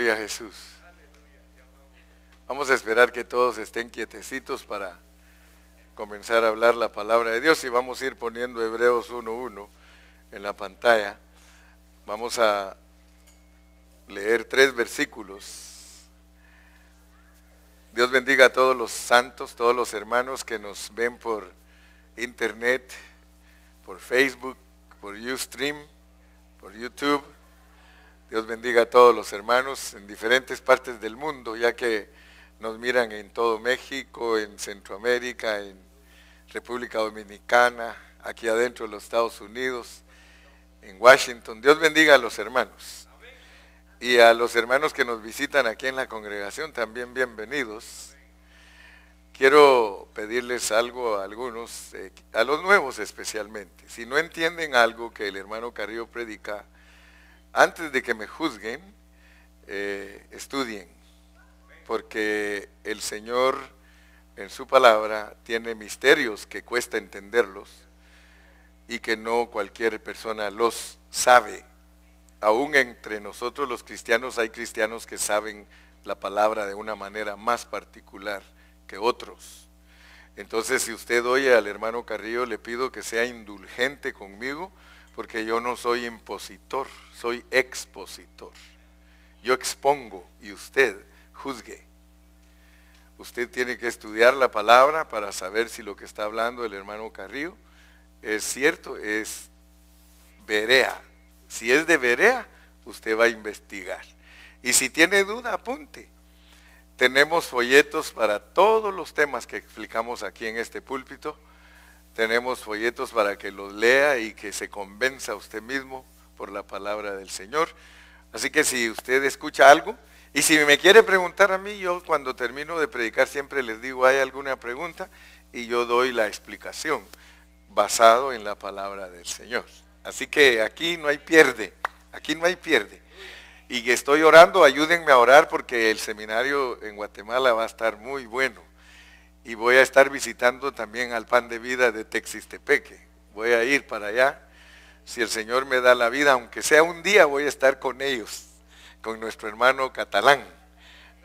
Gloria a Jesús. Vamos a esperar que todos estén quietecitos para comenzar a hablar la palabra de Dios y vamos a ir poniendo Hebreos 1:1 en la pantalla. Vamos a leer 3 versículos. Dios bendiga a todos los santos, todos los hermanos que nos ven por internet, por Facebook, por Ustream, por YouTube. Dios bendiga a todos los hermanos en diferentes partes del mundo, ya que nos miran en todo México, en Centroamérica, en República Dominicana, aquí adentro de los Estados Unidos, en Washington. Dios bendiga a los hermanos. Y a los hermanos que nos visitan aquí en la congregación, también bienvenidos. Quiero pedirles algo a algunos, a los nuevos especialmente. Si no entienden algo que el hermano Carrillo predica, antes de que me juzguen, estudien, porque el Señor en su palabra tiene misterios que cuesta entenderlos y que no cualquier persona los sabe. Aún entre nosotros los cristianos hay cristianos que saben la palabra de una manera más particular que otros. Entonces, si usted oye al hermano Carrillo, le pido que sea indulgente conmigo, porque yo no soy impositor, soy expositor. Yo expongo y usted juzgue. Usted tiene que estudiar la palabra para saber si lo que está hablando el hermano Carrillo es cierto, es Berea. Si es de Berea, usted va a investigar. Y si tiene duda, apunte. Tenemos folletos para todos los temas que explicamos aquí en este púlpito. Tenemos folletos para que los lea y que se convenza usted mismo por la palabra del Señor. Así que si usted escucha algo, y si me quiere preguntar a mí, yo cuando termino de predicar siempre les digo, ¿hay alguna pregunta? Y yo doy la explicación basado en la palabra del Señor. Así que aquí no hay pierde, aquí no hay pierde. Y estoy orando, ayúdenme a orar porque el seminario en Guatemala va a estar muy bueno. Y voy a estar visitando también al Pan de Vida de Texistepeque. Voy a ir para allá. Si el Señor me da la vida, aunque sea un día, voy a estar con ellos, con nuestro hermano Catalán.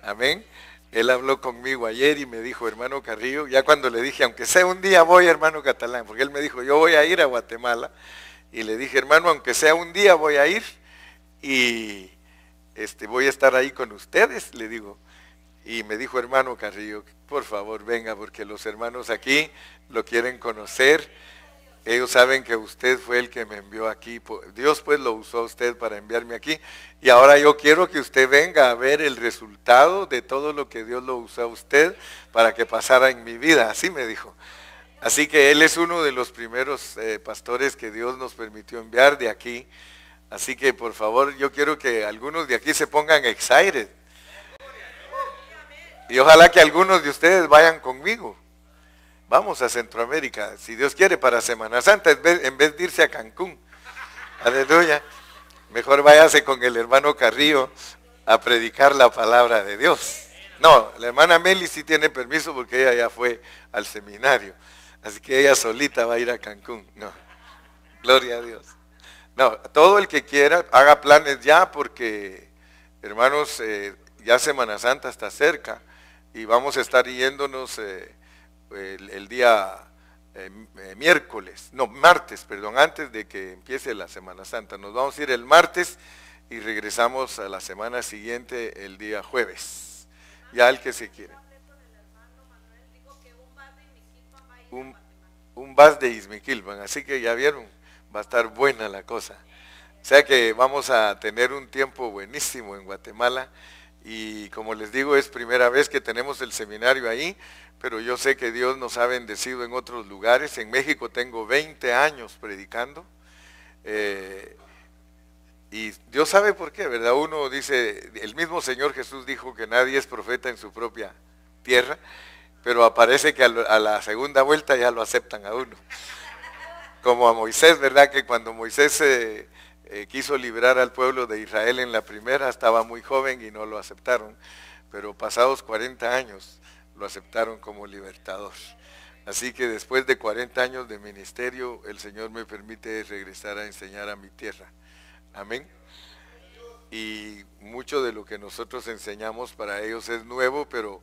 Amén. Él habló conmigo ayer y me dijo, hermano Carrillo, ya cuando le dije, aunque sea un día voy, hermano Catalán, porque él me dijo, yo voy a ir a Guatemala. Y le dije, hermano, aunque sea un día voy a ir y voy a estar ahí con ustedes, le digo. Y me dijo, hermano Carrillo, por favor venga, porque los hermanos aquí lo quieren conocer. Ellos saben que usted fue el que me envió aquí. Dios pues lo usó a usted para enviarme aquí. Y ahora yo quiero que usted venga a ver el resultado de todo lo que Dios lo usó a usted para que pasara en mi vida. Así me dijo. Así que él es uno de los primeros pastores que Dios nos permitió enviar de aquí. Así que por favor yo quiero que algunos de aquí se pongan excited. Y ojalá que algunos de ustedes vayan conmigo. Vamos a Centroamérica, si Dios quiere, para Semana Santa, en vez de irse a Cancún. Aleluya. Mejor váyase con el hermano Carrillo a predicar la palabra de Dios. No, la hermana Meli sí tiene permiso porque ella ya fue al seminario. Así que ella solita va a ir a Cancún. No, gloria a Dios. No, todo el que quiera, haga planes ya porque, hermanos, ya Semana Santa está cerca. Y vamos a estar yéndonos el día martes, perdón, antes de que empiece la Semana Santa. Nos vamos a ir el martes y regresamos a la semana siguiente el día jueves. Ya el que se quiere. Un bus de Izmiquilpan, así que ya vieron, va a estar buena la cosa. O sea que vamos a tener un tiempo buenísimo en Guatemala. Y como les digo, es primera vez que tenemos el seminario ahí, pero yo sé que Dios nos ha bendecido en otros lugares. En México tengo 20 años predicando. Y Dios sabe por qué, ¿verdad? Uno dice, el mismo Señor Jesús dijo que nadie es profeta en su propia tierra, pero aparece que a la segunda vuelta ya lo aceptan a uno. Como a Moisés, ¿verdad? Que cuando Moisés quiso librar al pueblo de Israel en la primera, estaba muy joven y no lo aceptaron, pero pasados 40 años lo aceptaron como libertador. Así que después de 40 años de ministerio, el Señor me permite regresar a enseñar a mi tierra. Amén. y mucho de lo que nosotros enseñamos para ellos es nuevo, pero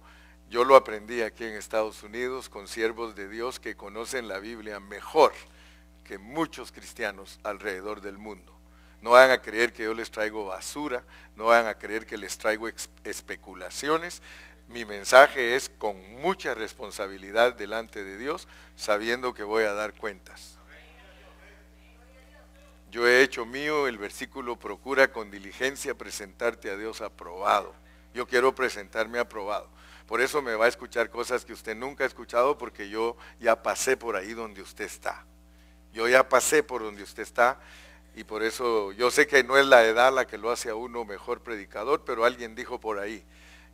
yo lo aprendí aquí en Estados Unidos con siervos de Dios que conocen la Biblia mejor que muchos cristianos alrededor del mundo. No van a creer que yo les traigo basura, no van a creer que les traigo especulaciones. Mi mensaje es con mucha responsabilidad delante de Dios, sabiendo que voy a dar cuentas. Yo he hecho mío el versículo, procura con diligencia presentarte a Dios aprobado. Yo quiero presentarme aprobado. Por eso me va a escuchar cosas que usted nunca ha escuchado, porque yo ya pasé por ahí donde usted está. Yo ya pasé por donde usted está, y por eso yo sé que no es la edad la que lo hace a uno mejor predicador, pero alguien dijo por ahí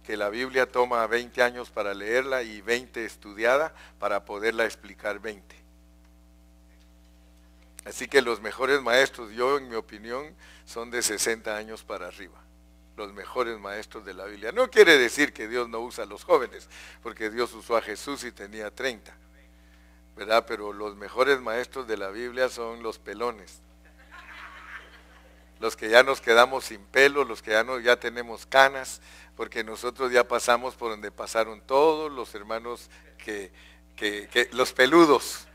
que la Biblia toma 20 años para leerla y 20 estudiada para poderla explicar 20. Así que los mejores maestros, yo en mi opinión, son de 60 años para arriba. Los mejores maestros de la Biblia. No quiere decir que Dios no usa a los jóvenes, porque Dios usó a Jesús y tenía 30, ¿verdad? Pero los mejores maestros de la Biblia son los pelones. Los que ya nos quedamos sin pelo, los que ya tenemos canas, porque nosotros ya pasamos por donde pasaron todos los hermanos los peludos.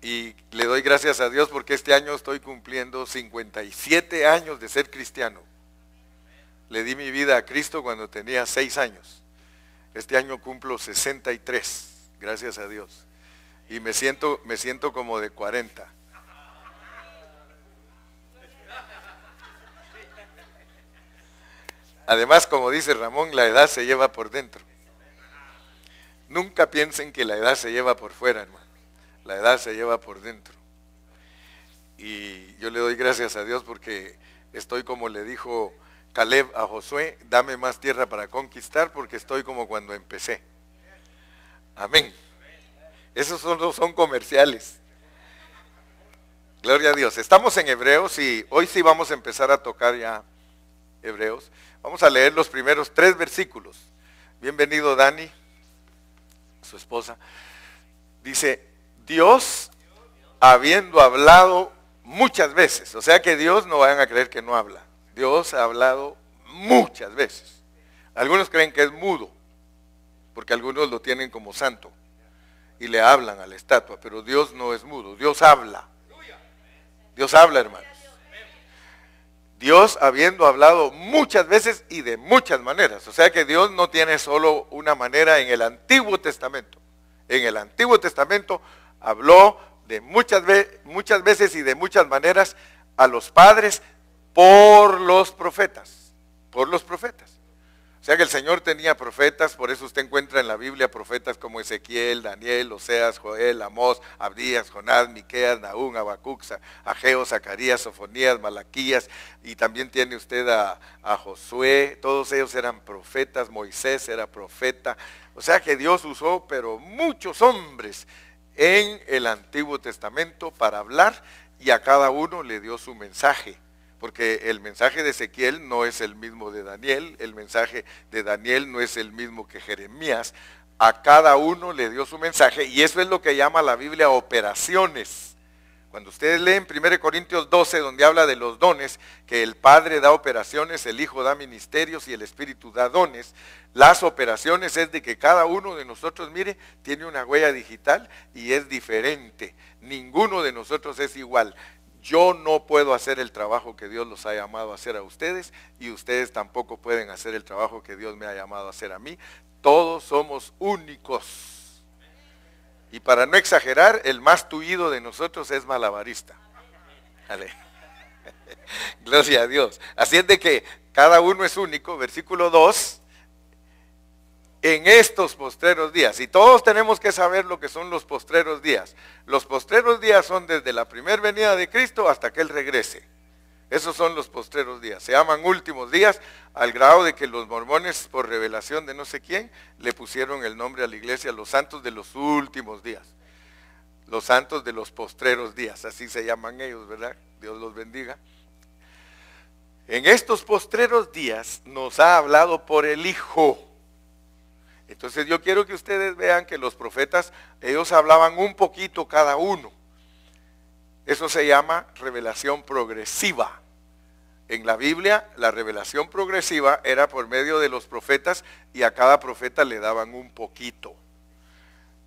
Y le doy gracias a Dios porque este año estoy cumpliendo 57 años de ser cristiano. Le di mi vida a Cristo cuando tenía 6 años. Este año cumplo 63, gracias a Dios. Y me siento como de 40. Además, como dice Ramón, la edad se lleva por dentro. Nunca piensen que la edad se lleva por fuera, hermano. La edad se lleva por dentro. Y yo le doy gracias a Dios porque estoy como le dijo Caleb a Josué, dame más tierra para conquistar porque estoy como cuando empecé. Amén. Esos son comerciales. Gloria a Dios. Estamos en Hebreos y hoy sí vamos a empezar a tocar ya Hebreos. Vamos a leer los primeros 3 versículos. Bienvenido Dani, su esposa. Dice, Dios habiendo hablado muchas veces, o sea que Dios no vayan a creer que no habla. Dios ha hablado muchas veces. Algunos creen que es mudo, porque algunos lo tienen como santo y le hablan a la estatua, pero Dios no es mudo, Dios habla. Dios habla, hermanos. Dios habiendo hablado muchas veces y de muchas maneras. O sea que Dios no tiene solo una manera en el Antiguo Testamento. En el Antiguo Testamento habló de muchas veces y de muchas maneras a los padres por los profetas. Por los profetas. O sea que el Señor tenía profetas, por eso usted encuentra en la Biblia profetas como Ezequiel, Daniel, Oseas, Joel, Amós, Abdías, Jonás, Miqueas, Nahum, Habacuc, Ageo, Zacarías, Sofonías, Malaquías, y también tiene usted a Josué, todos ellos eran profetas, Moisés era profeta. O sea que Dios usó, pero muchos hombres en el Antiguo Testamento para hablar, y a cada uno le dio su mensaje. Porque el mensaje de Ezequiel no es el mismo de Daniel, el mensaje de Daniel no es el mismo que Jeremías. A cada uno le dio su mensaje y eso es lo que llama la Biblia operaciones. Cuando ustedes leen 1 Corintios 12, donde habla de los dones, que el Padre da operaciones, el Hijo da ministerios y el Espíritu da dones, las operaciones es de que cada uno de nosotros, mire, tiene una huella digital y es diferente. Ninguno de nosotros es igual. Yo no puedo hacer el trabajo que Dios los ha llamado a hacer a ustedes y ustedes tampoco pueden hacer el trabajo que Dios me ha llamado a hacer a mí. Todos somos únicos. Y para no exagerar, el más tullido de nosotros es malabarista. Vale. Gloria a Dios. Así es de que cada uno es único. Versículo 2. En estos postreros días, y todos tenemos que saber lo que son los postreros días. Los postreros días son desde la primera venida de Cristo hasta que Él regrese. Esos son los postreros días. Se llaman últimos días, al grado de que los mormones, por revelación de no sé quién, le pusieron el nombre a la iglesia, los santos de los últimos días. Los santos de los postreros días, así se llaman ellos, ¿verdad? Dios los bendiga. En estos postreros días nos ha hablado por el Hijo. Entonces yo quiero que ustedes vean que los profetas, ellos hablaban un poquito cada uno. Eso se llama revelación progresiva. En la Biblia, la revelación progresiva era por medio de los profetas y a cada profeta le daban un poquito.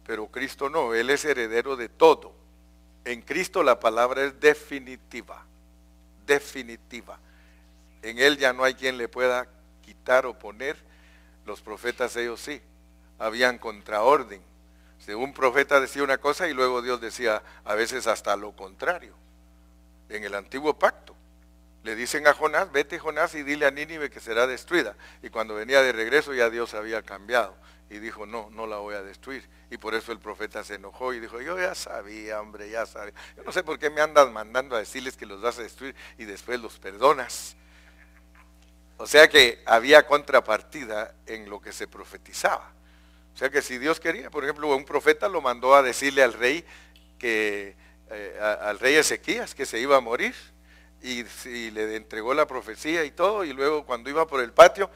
Pero Cristo no, Él es heredero de todo. En Cristo la palabra es definitiva, definitiva. En Él ya no hay quien le pueda quitar o poner. Los profetas ellos sí, habían contraorden. Si un profeta decía una cosa y luego Dios decía a veces hasta lo contrario. En el antiguo pacto le dicen a Jonás, vete Jonás y dile a Nínive que será destruida. Y cuando venía de regreso ya Dios había cambiado y dijo no, no la voy a destruir. Y por eso el profeta se enojó y dijo, yo ya sabía, hombre, ya sabía. Yo no sé por qué me andas mandando a decirles que los vas a destruir y después los perdonas. O sea que había contrapartida en lo que se profetizaba. O sea que si Dios quería, por ejemplo, un profeta lo mandó a decirle al rey que al rey Ezequías que se iba a morir y le entregó la profecía y todo, y luego cuando iba por el patio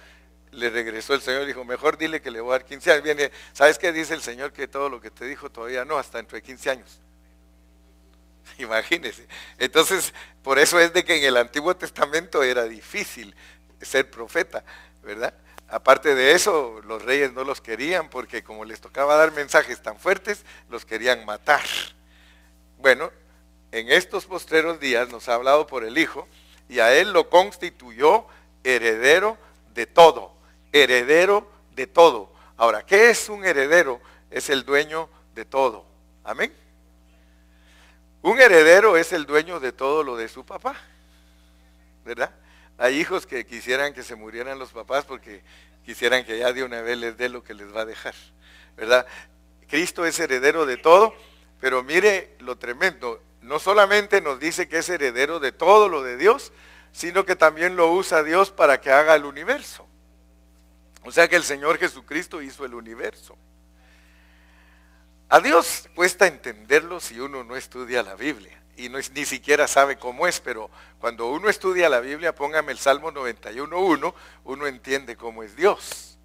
le regresó el Señor y dijo, mejor dile que le voy a dar 15 años. Viene, ¿sabes qué dice el Señor? Que todo lo que te dijo todavía no, hasta dentro de 15 años. Imagínese. Entonces, por eso es de que en el Antiguo Testamento era difícil ser profeta, ¿verdad? Aparte de eso, los reyes no los querían porque como les tocaba dar mensajes tan fuertes, los querían matar. Bueno, en estos postreros días nos ha hablado por el Hijo y a Él lo constituyó heredero de todo, heredero de todo. Ahora, ¿qué es un heredero? Es el dueño de todo. Amén. Un heredero es el dueño de todo lo de su papá, ¿verdad? Hay hijos que quisieran que se murieran los papás porque quisieran que ya de una vez les dé lo que les va a dejar, ¿verdad? Cristo es heredero de todo, pero mire lo tremendo, no solamente nos dice que es heredero de todo lo de Dios, sino que también lo usa Dios para que haga el universo. O sea que el Señor Jesucristo hizo el universo. A Dios cuesta entenderlo si uno no estudia la Biblia. Y ni siquiera sabe cómo es, pero cuando uno estudia la Biblia, póngame el Salmo 91:1, uno entiende cómo es Dios.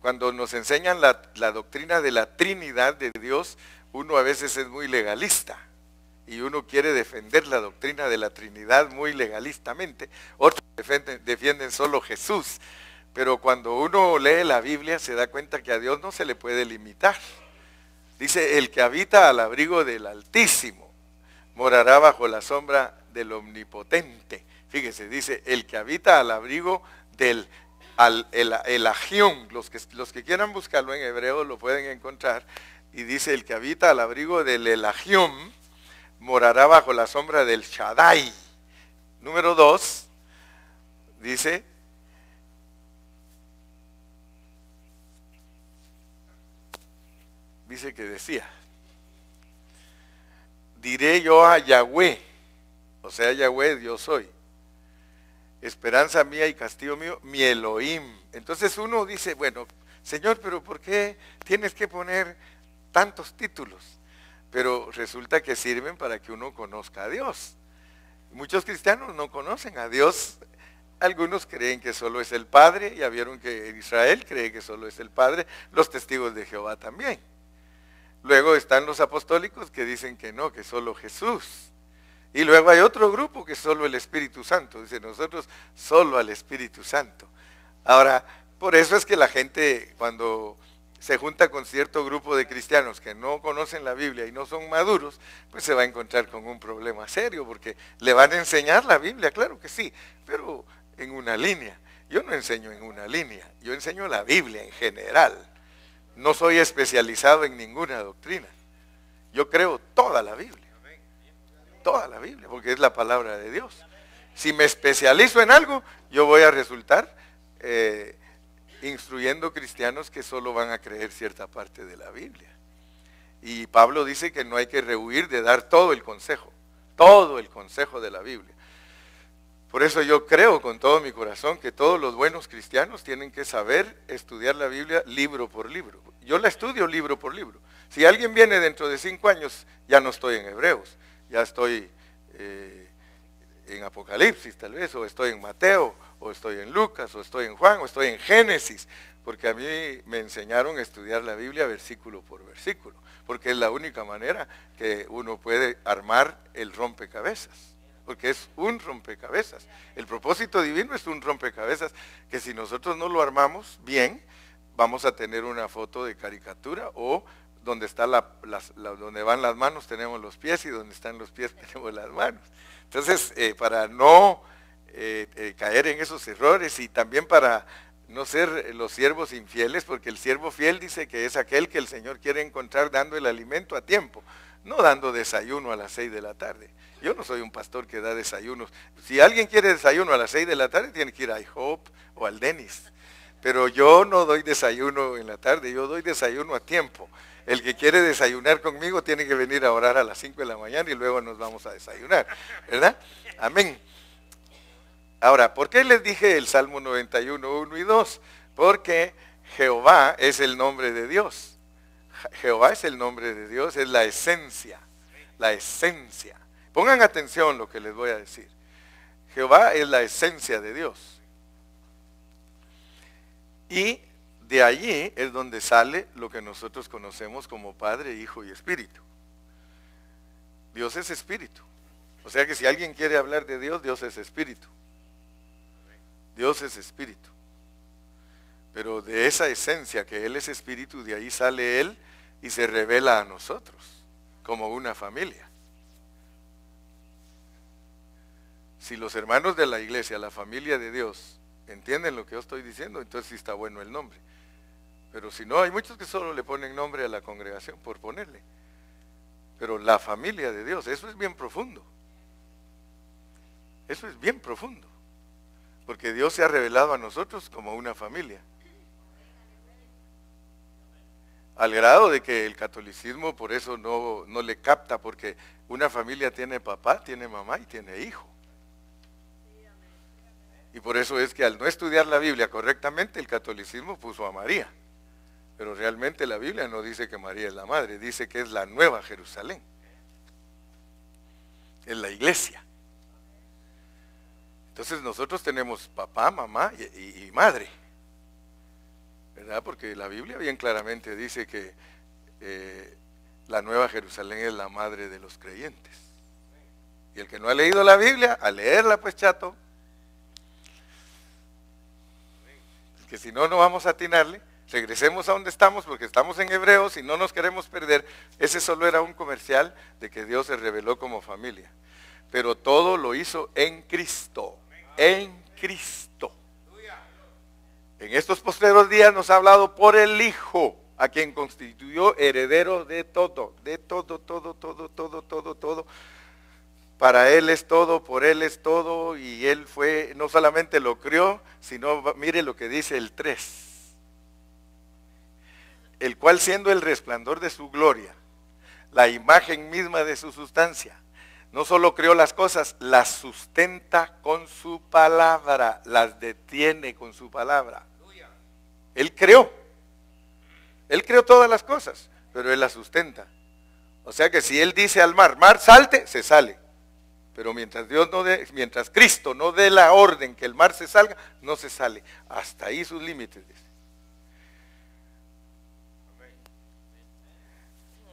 Cuando nos enseñan la doctrina de la Trinidad de Dios, uno a veces es muy legalista y uno quiere defender la doctrina de la Trinidad muy legalistamente. Otros defienden solo Jesús, pero cuando uno lee la Biblia se da cuenta que a Dios no se le puede limitar. Dice, el que habita al abrigo del Altísimo morará bajo la sombra del Omnipotente. Fíjese, dice, el que habita al abrigo del Elahión. Los que quieran buscarlo en hebreo lo pueden encontrar. Y dice, el que habita al abrigo del Elahión morará bajo la sombra del Shaddai. Número 2, dice, que decía, diré yo a Yahweh, o sea, Yahweh, Dios soy, esperanza mía y castillo mío, mi Elohim. Entonces uno dice, bueno, Señor, pero ¿por qué tienes que poner tantos títulos? Pero resulta que sirven para que uno conozca a Dios. Muchos cristianos no conocen a Dios. Algunos creen que solo es el Padre, ya vieron que Israel cree que solo es el Padre, los testigos de Jehová también. Luego están los apostólicos que dicen que no, que solo Jesús. Y luego hay otro grupo que es solo el Espíritu Santo. Dice, nosotros solo al Espíritu Santo. Ahora, por eso es que la gente cuando se junta con cierto grupo de cristianos que no conocen la Biblia y no son maduros, pues se va a encontrar con un problema serio, porque le van a enseñar la Biblia, claro que sí, pero en una línea. Yo no enseño en una línea, yo enseño la Biblia en general. No soy especializado en ninguna doctrina. Yo creo toda la Biblia, porque es la palabra de Dios. Si me especializo en algo, yo voy a resultar instruyendo cristianos que solo van a creer cierta parte de la Biblia. Y Pablo dice que no hay que rehuir de dar todo el consejo de la Biblia. Por eso yo creo con todo mi corazón que todos los buenos cristianos tienen que saber estudiar la Biblia libro por libro. Yo la estudio libro por libro. Si alguien viene dentro de 5 años, ya no estoy en Hebreos, ya estoy en Apocalipsis tal vez, o estoy en Mateo, o estoy en Lucas, o estoy en Juan, o estoy en Génesis, porque a mí me enseñaron a estudiar la Biblia versículo por versículo, porque es la única manera que uno puede armar el rompecabezas. porque es un rompecabezas. El propósito divino es un rompecabezas que si nosotros no lo armamos bien, vamos a tener una foto de caricatura, o donde está donde van las manos tenemos los pies, y donde están los pies tenemos las manos. Entonces, para no caer en esos errores, y también para no ser los siervos infieles, porque el siervo fiel dice que es aquel que el Señor quiere encontrar dando el alimento a tiempo, no dando desayuno a las 6 de la tarde. Yo no soy un pastor que da desayunos. Si alguien quiere desayuno a las 6 de la tarde, tiene que ir a IHOP o al Dennis. Pero yo no doy desayuno en la tarde, yo doy desayuno a tiempo. El que quiere desayunar conmigo tiene que venir a orar a las 5 de la mañana y luego nos vamos a desayunar, ¿verdad? Amén. Ahora, ¿por qué les dije el Salmo 91, 1 y 2? Porque Jehová es el nombre de Dios. Jehová es el nombre de Dios, es la esencia, la esencia. Pongan atención lo que les voy a decir. Jehová es la esencia de Dios. Y de allí es donde sale lo que nosotros conocemos como Padre, Hijo y Espíritu. Dios es Espíritu. O sea que si alguien quiere hablar de Dios, Dios es Espíritu. Dios es Espíritu. Pero de esa esencia que Él es Espíritu, de ahí sale Él y se revela a nosotros como una familia. Si los hermanos de la iglesia, la familia de Dios, entienden lo que yo estoy diciendo, entonces sí está bueno el nombre. Pero si no, hay muchos que solo le ponen nombre a la congregación por ponerle. Pero la familia de Dios, eso es bien profundo. Eso es bien profundo. Porque Dios se ha revelado a nosotros como una familia. Al grado de que el catolicismo por eso no le capta, porque una familia tiene papá, tiene mamá y tiene hijo. Y por eso es que al no estudiar la Biblia correctamente, el catolicismo puso a María. Pero realmente la Biblia no dice que María es la madre, dice que es la nueva Jerusalén. Es la iglesia. Entonces nosotros tenemos papá, mamá y madre, ¿verdad? Porque la Biblia bien claramente dice que la nueva Jerusalén es la madre de los creyentes. Y el que no ha leído la Biblia, a leerla pues, chato. Que si no, no vamos a atinarle. Regresemos a donde estamos, porque estamos en Hebreos y no nos queremos perder. Ese solo era un comercial de que Dios se reveló como familia. Pero todo lo hizo en Cristo. En Cristo. En estos postreros días nos ha hablado por el Hijo, a quien constituyó heredero de todo. De todo, todo, todo, todo, todo, todo. Para Él es todo, por Él es todo, y Él fue, no solamente lo crió, sino, mire lo que dice el 3. El cual siendo el resplandor de su gloria, la imagen misma de su sustancia, no solo creó las cosas, las sustenta con su palabra, las detiene con su palabra. Él creó todas las cosas, pero Él las sustenta. O sea que si Él dice al mar, mar salte, se sale. Pero mientras Cristo no dé la orden que el mar se salga, no se sale. Hasta ahí sus límites.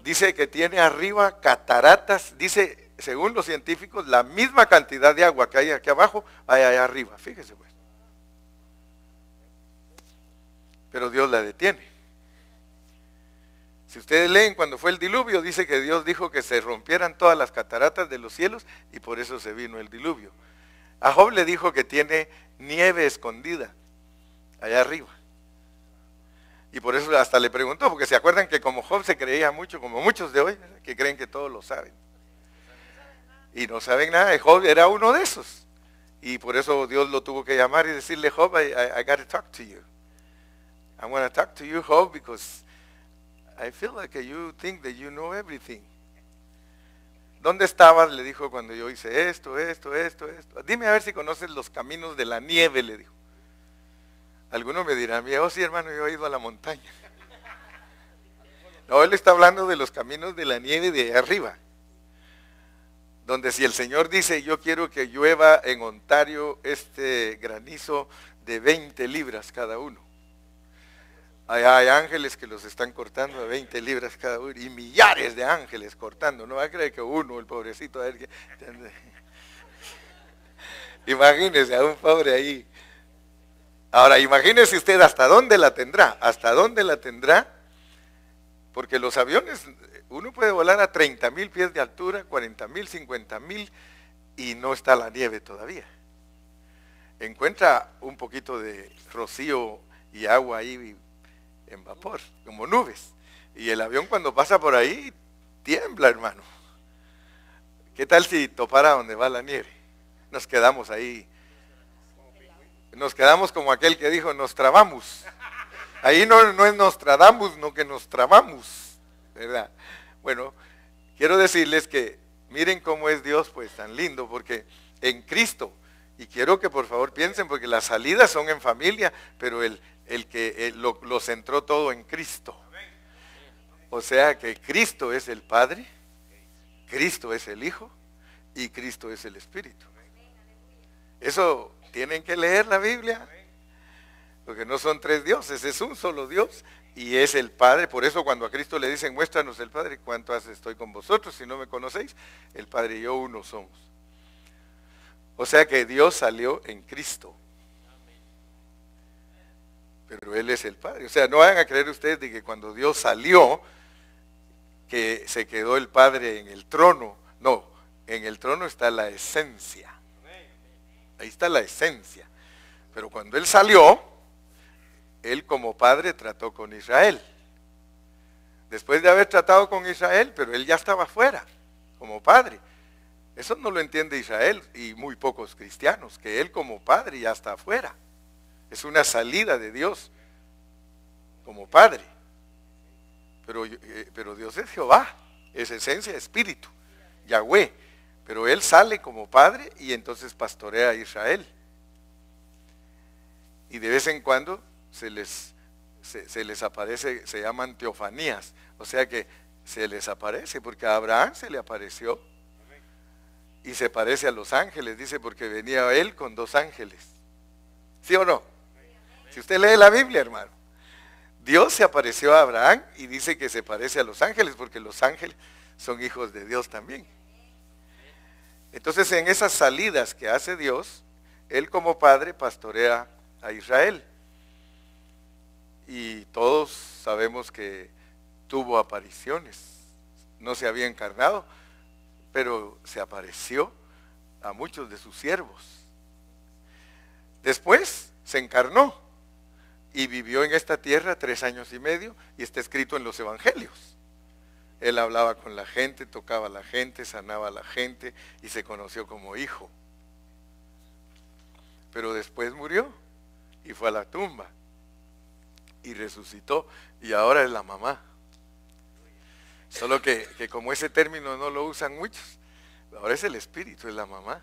Dice que tiene arriba cataratas, dice, según los científicos, la misma cantidad de agua que hay aquí abajo, hay allá arriba. Fíjese pues. Pero Dios la detiene. Si ustedes leen cuando fue el diluvio, dice que Dios dijo que se rompieran todas las cataratas de los cielos y por eso se vino el diluvio. A Job le dijo que tiene nieve escondida allá arriba. Y por eso hasta le preguntó, porque se acuerdan que como Job se creía mucho, como muchos de hoy, que creen que todos lo saben. Y no saben nada, Job era uno de esos. Y por eso Dios lo tuvo que llamar y decirle, Job, I got to talk to you. I want to talk to you, Job, because I feel like you think that you know everything. ¿Dónde estabas? Le dijo cuando yo hice esto. Dime a ver si conoces los caminos de la nieve, le dijo. Algunos me dirán, oh sí hermano, yo he ido a la montaña. No, él está hablando de los caminos de la nieve de arriba. Donde si el Señor dice, yo quiero que llueva en Ontario este granizo de 20 libras cada uno. Hay ángeles que los están cortando a 20 libras cada uno, y millares de ángeles cortando. No va a creer que uno, el pobrecito, a ver qué. Imagínese a un pobre ahí. Ahora, imagínese usted hasta dónde la tendrá, porque los aviones, uno puede volar a 30,000 pies de altura, 40,000, 50,000, y no está la nieve todavía. Encuentra un poquito de rocío y agua ahí en vapor, como nubes. Y el avión cuando pasa por ahí, tiembla, hermano. ¿Qué tal si topara donde va la nieve? Nos quedamos ahí. Nos quedamos como aquel que dijo, nos trabamos. Ahí no es Nostradamus, no que nos trabamos, ¿verdad? Bueno, quiero decirles que miren cómo es Dios, pues tan lindo, porque en Cristo, y quiero que por favor piensen, porque las salidas son en familia, pero el que lo centró todo en Cristo. O sea que Cristo es el Padre, Cristo es el Hijo y Cristo es el Espíritu. Eso tienen que leer la Biblia, porque no son tres dioses, es un solo Dios y es el Padre. Por eso cuando a Cristo le dicen, muéstranos el Padre, ¿cuánto hace estoy con vosotros? Si no me conocéis, el Padre y yo uno somos. O sea que Dios salió en Cristo, pero Él es el Padre. O sea, no vayan a creer ustedes de que cuando Dios salió, que se quedó el Padre en el trono. No, en el trono está la esencia. Ahí está la esencia. Pero cuando Él salió, Él como Padre trató con Israel. Después de haber tratado con Israel, pero Él ya estaba fuera, como Padre. Eso no lo entiende Israel y muy pocos cristianos, que Él como Padre ya está afuera. Es una salida de Dios como Padre. Pero Dios es Jehová, es esencia, espíritu, Yahweh. Pero Él sale como Padre y entonces pastorea a Israel. Y de vez en cuando se les aparece, se llaman teofanías. O sea que se les aparece, porque a Abraham se le apareció. Y se parece a los ángeles, dice, porque venía él con 2 ángeles. ¿Sí o no? Si usted lee la Biblia, hermano, Dios se apareció a Abraham y dice que se parece a los ángeles, porque los ángeles son hijos de Dios también. Entonces, en esas salidas que hace Dios, Él como Padre pastorea a Israel. Y todos sabemos que tuvo apariciones. No se había encarnado, pero se apareció a muchos de sus siervos. Después se encarnó y vivió en esta tierra 3 años y medio, y está escrito en los evangelios. Él hablaba con la gente, tocaba a la gente, sanaba a la gente y se conoció como hijo. Pero después murió y fue a la tumba y resucitó y ahora es la mamá. Solo que como ese término no lo usan muchos, ahora es el espíritu, es la mamá.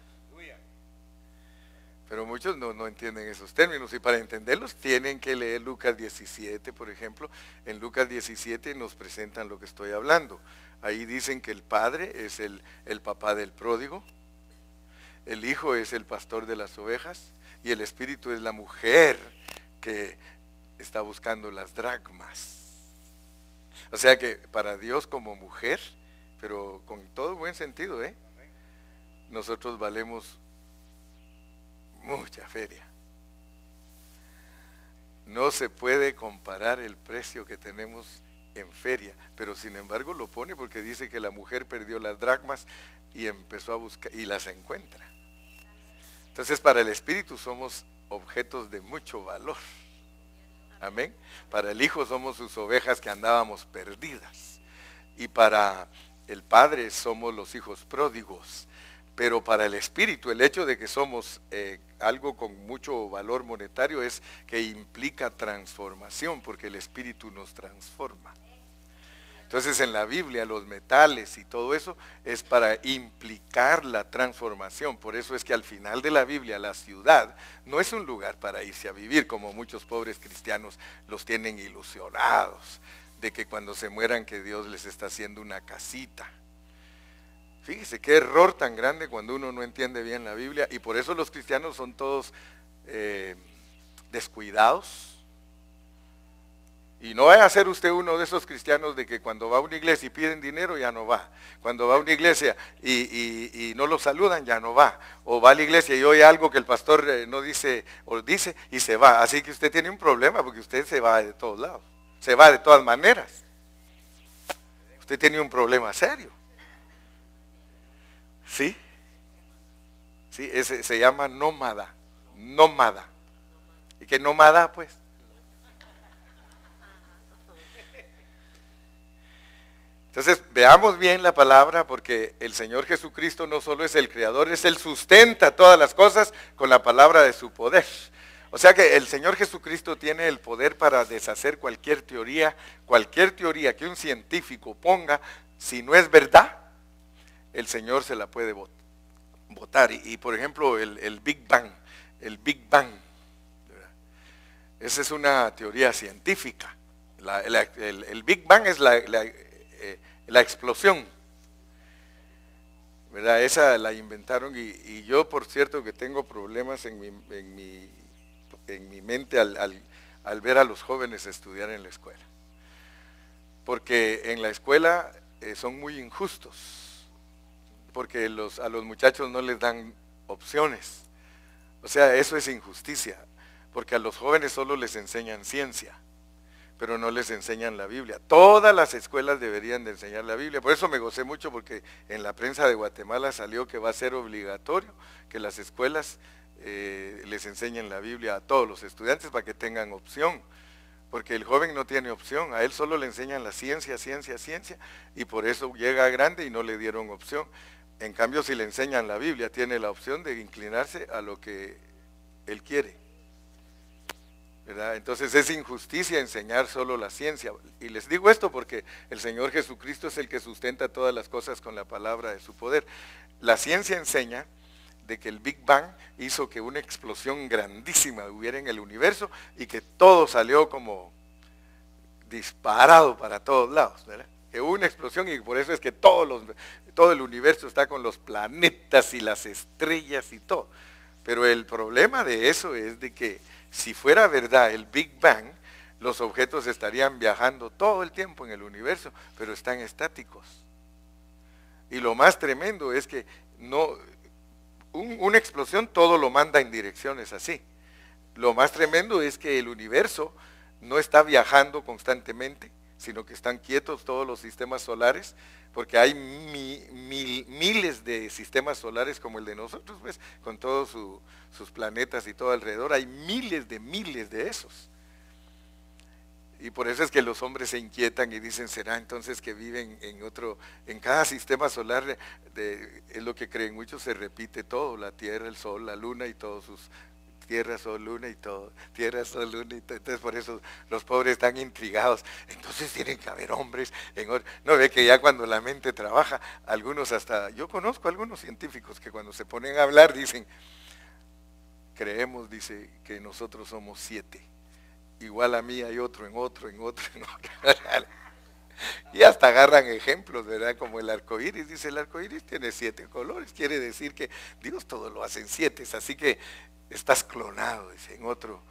Pero muchos no entienden esos términos, y para entenderlos tienen que leer Lucas 17, por ejemplo. En Lucas 17 nos presentan lo que estoy hablando. Ahí dicen que el padre es el papá del pródigo, el hijo es el pastor de las ovejas, y el espíritu es la mujer que está buscando las dracmas. O sea que para Dios como mujer, pero con todo buen sentido, nosotros valemos mucha feria. No se puede comparar el precio que tenemos en feria, pero sin embargo lo pone porque dice que la mujer perdió las dracmas y empezó a buscar y las encuentra. Entonces para el espíritu somos objetos de mucho valor. Amén. Para el hijo somos sus ovejas que andábamos perdidas, y para el padre somos los hijos pródigos. Pero para el espíritu, el hecho de que somos algo con mucho valor monetario es que implica transformación, porque el espíritu nos transforma. Entonces en la Biblia los metales y todo eso es para implicar la transformación. Por eso es que al final de la Biblia la ciudad no es un lugar para irse a vivir, como muchos pobres cristianos los tienen ilusionados, de que cuando se mueran que Dios les está haciendo una casita. Fíjese qué error tan grande cuando uno no entiende bien la Biblia, y por eso los cristianos son todos descuidados, Y no vaya a ser usted uno de esos cristianos de que cuando va a una iglesia y piden dinero ya no va. Cuando va a una iglesia y no lo saludan ya no va. O va a la iglesia y oye algo que el pastor no dice o dice y se va. Así que usted tiene un problema porque usted se va de todos lados. Se va de todas maneras. Usted tiene un problema serio. ¿Sí? Sí, ese se llama nómada. Nómada. ¿Y qué nómada pues? Entonces, veamos bien la palabra porque el Señor Jesucristo no solo es el creador, es el sustenta todas las cosas con la palabra de su poder. O sea que el Señor Jesucristo tiene el poder para deshacer cualquier teoría que un científico ponga, si no es verdad, el Señor se la puede botar. Y por ejemplo, el Big Bang, esa es una teoría científica. El Big Bang es la explosión, ¿verdad? Esa la inventaron y yo, por cierto, que tengo problemas en mi mente al ver a los jóvenes estudiar en la escuela. Porque en la escuela son muy injustos, porque a los muchachos no les dan opciones. O sea, eso es injusticia, porque a los jóvenes solo les enseñan ciencia, pero no les enseñan la Biblia. Todas las escuelas deberían de enseñar la Biblia. Por eso me gocé mucho porque en la prensa de Guatemala salió que va a ser obligatorio que las escuelas les enseñen la Biblia a todos los estudiantes para que tengan opción. Porque el joven no tiene opción, a él solo le enseñan la ciencia, y por eso llega grande y no le dieron opción. En cambio, si le enseñan la Biblia, tiene la opción de inclinarse a lo que él quiere. ¿Verdad? Entonces es injusticia enseñar solo la ciencia. Y les digo esto porque el Señor Jesucristo es el que sustenta todas las cosas con la palabra de su poder. La ciencia enseña de que el Big Bang hizo que una explosión grandísima hubiera en el universo y que todo salió como disparado para todos lados, ¿verdad? Que hubo una explosión y por eso es que todo el universo está con los planetas y las estrellas y todo. Pero el problema de eso es de que si fuera verdad el Big Bang, los objetos estarían viajando todo el tiempo en el universo, pero están estáticos. Y lo más tremendo es que una explosión todo lo manda en direcciones así. Lo más tremendo es que el universo no está viajando constantemente, sino que están quietos todos los sistemas solares, porque hay miles de sistemas solares como el de nosotros, pues, con todos sus planetas y todo alrededor, hay miles de esos. Y por eso es que los hombres se inquietan y dicen, ¿será entonces que viven en cada sistema solar? Es lo que creen muchos, se repite todo, la Tierra, el Sol, la Luna y todos sus Tierra, Sol, Luna y todo, Tierra, Sol, Luna y todo. Entonces por eso los pobres están intrigados. Entonces tienen que haber hombres no ve que ya cuando la mente trabaja, algunos hasta, yo conozco algunos científicos que cuando se ponen a hablar dicen, creemos, dice, que nosotros somos 7. Igual a mí hay otro, en otro. Y hasta agarran ejemplos, ¿verdad? Como el arco iris. Dice, el arco iris tiene 7 colores. Quiere decir que Dios todo lo hace en 7. Así que estás clonado, dice. En otro,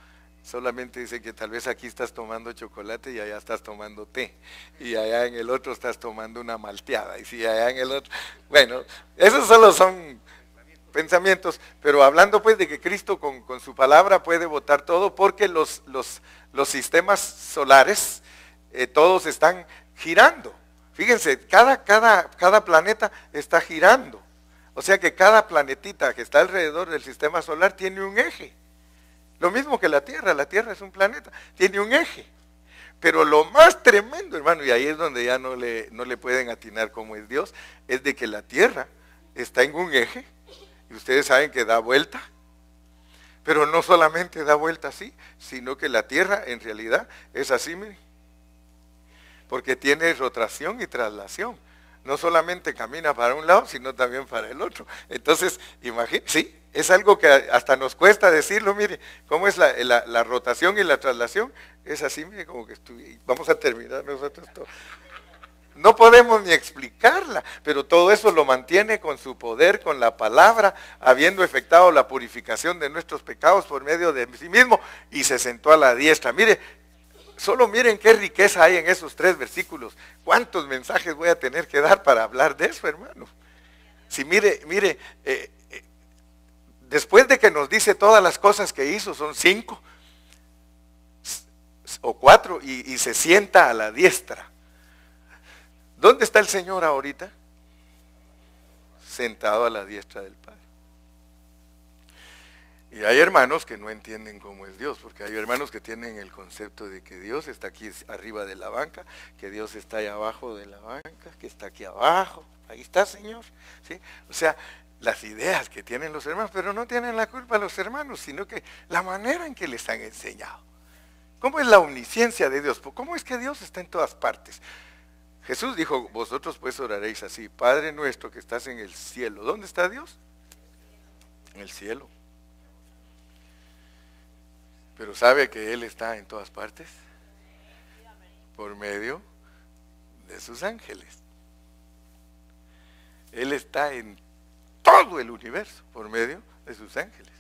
solamente dice que tal vez aquí estás tomando chocolate y allá estás tomando té. Y allá en el otro estás tomando una malteada. Y si allá en el otro... Bueno, esos solo son pensamientos, pero hablando pues de que Cristo con su palabra puede botar todo, porque los sistemas solares todos están girando. Fíjense, cada planeta está girando. O sea que cada planetita que está alrededor del sistema solar tiene un eje. Lo mismo que la Tierra es un planeta, tiene un eje. Pero lo más tremendo, hermano, y ahí es donde ya no le pueden atinar cómo es Dios, es de que la Tierra está en un eje. Y ustedes saben que da vuelta, pero no solamente da vuelta así, sino que la Tierra en realidad es así, mire, porque tiene rotación y traslación. No solamente camina para un lado, sino también para el otro. Entonces, imagínense, sí, es algo que hasta nos cuesta decirlo, mire, cómo es la rotación y la traslación, es así, mire, como que vamos a terminar nosotros todo. No podemos ni explicarla, pero todo eso lo mantiene con su poder, con la palabra, habiendo efectuado la purificación de nuestros pecados por medio de sí mismo, y se sentó a la diestra. Mire, Solo miren qué riqueza hay en esos 3 versículos. ¿Cuántos mensajes voy a tener que dar para hablar de eso, hermano? Si mire, después de que nos dice todas las cosas que hizo, son 5 o 4, y se sienta a la diestra. ¿Dónde está el Señor ahorita? Sentado a la diestra del Padre. Y hay hermanos que no entienden cómo es Dios, porque hay hermanos que tienen el concepto de que Dios está aquí arriba de la banca, que Dios está ahí abajo de la banca, que está aquí abajo, ahí está, Señor, ¿sí? O sea, las ideas que tienen los hermanos, pero no tienen la culpa los hermanos, sino que la manera en que les han enseñado. ¿Cómo es la omnisciencia de Dios? ¿Cómo es que Dios está en todas partes? Jesús dijo, vosotros pues oraréis así, Padre nuestro que estás en el cielo. ¿Dónde está Dios? En el cielo. Pero ¿sabe que Él está en todas partes? Por medio de sus ángeles. Él está en todo el universo por medio de sus ángeles.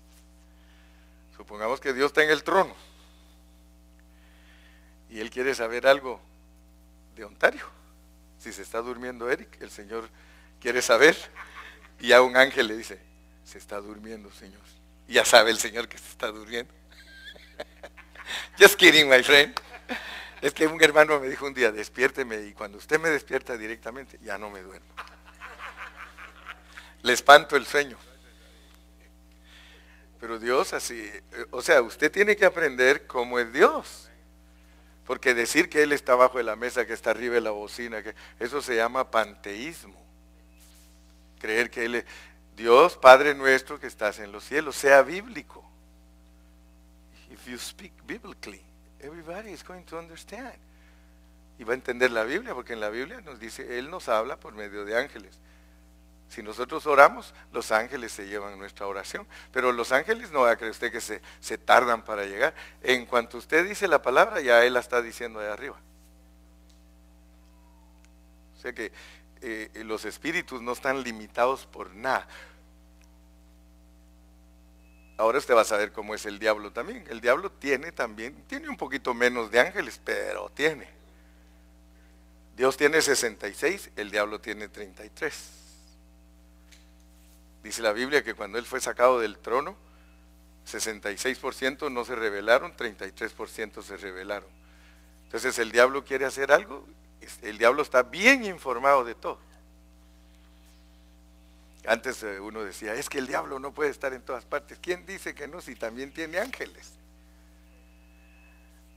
Supongamos que Dios está en el trono y Él quiere saber algo de Ontario. Si se está durmiendo Eric, el Señor quiere saber, y a un ángel le dice, se está durmiendo, Señor. Y ya sabe el Señor que se está durmiendo. Just kidding, my friend. Es que un hermano me dijo un día, despiérteme, y cuando usted me despierta directamente, ya no me duermo. Le espanto el sueño. Pero Dios así, o sea, usted tiene que aprender cómo es Dios. Porque decir que Él está abajo de la mesa, que está arriba de la bocina, que eso se llama panteísmo. Creer que Él es Dios, Padre nuestro que estás en los cielos, sea bíblico. If you speak biblically, everybody is going to understand. Y va a entender la Biblia, porque en la Biblia nos dice, Él nos habla por medio de ángeles. Si nosotros oramos, los ángeles se llevan nuestra oración. Pero los ángeles no va a creer usted que se tardan para llegar. En cuanto usted dice la palabra, ya Él la está diciendo de arriba. O sea que los espíritus no están limitados por nada. Ahora usted va a saber cómo es el diablo también. El diablo tiene un poquito menos de ángeles, pero tiene. Dios tiene 66, el diablo tiene 33. Dice la Biblia que cuando Él fue sacado del trono, 66% no se rebelaron, 33% se rebelaron. Entonces el diablo quiere hacer algo, el diablo está bien informado de todo. Antes uno decía, es que el diablo no puede estar en todas partes. ¿Quién dice que no si también tiene ángeles?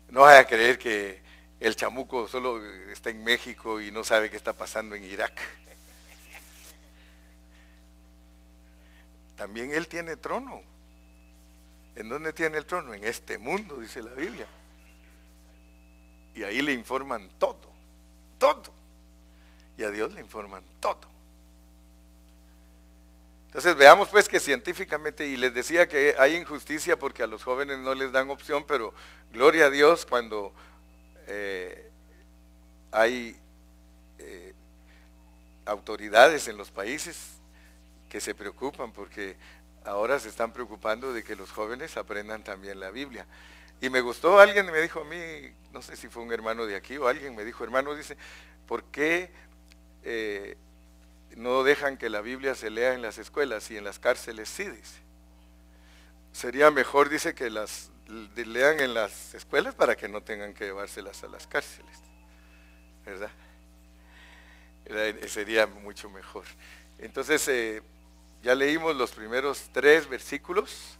No vaya a creer que el chamuco solo está en México y no sabe qué está pasando en Irak. También Él tiene trono. ¿En dónde tiene el trono? En este mundo, dice la Biblia. Y ahí le informan todo, todo. Y a Dios le informan todo. Entonces veamos pues que científicamente, y les decía que hay injusticia porque a los jóvenes no les dan opción, pero gloria a Dios cuando hay autoridades en los países que se preocupan, porque ahora se están preocupando de que los jóvenes aprendan también la Biblia. Y me gustó, alguien me dijo a mí, no sé si fue un hermano de aquí o alguien me dijo, hermano, dice, ¿por qué no dejan que la Biblia se lea en las escuelas y en las cárceles sí? Dice. Sería mejor, dice, que las lean en las escuelas para que no tengan que llevárselas a las cárceles, ¿verdad? Sería mucho mejor. Entonces, ya leímos los primeros 3 versículos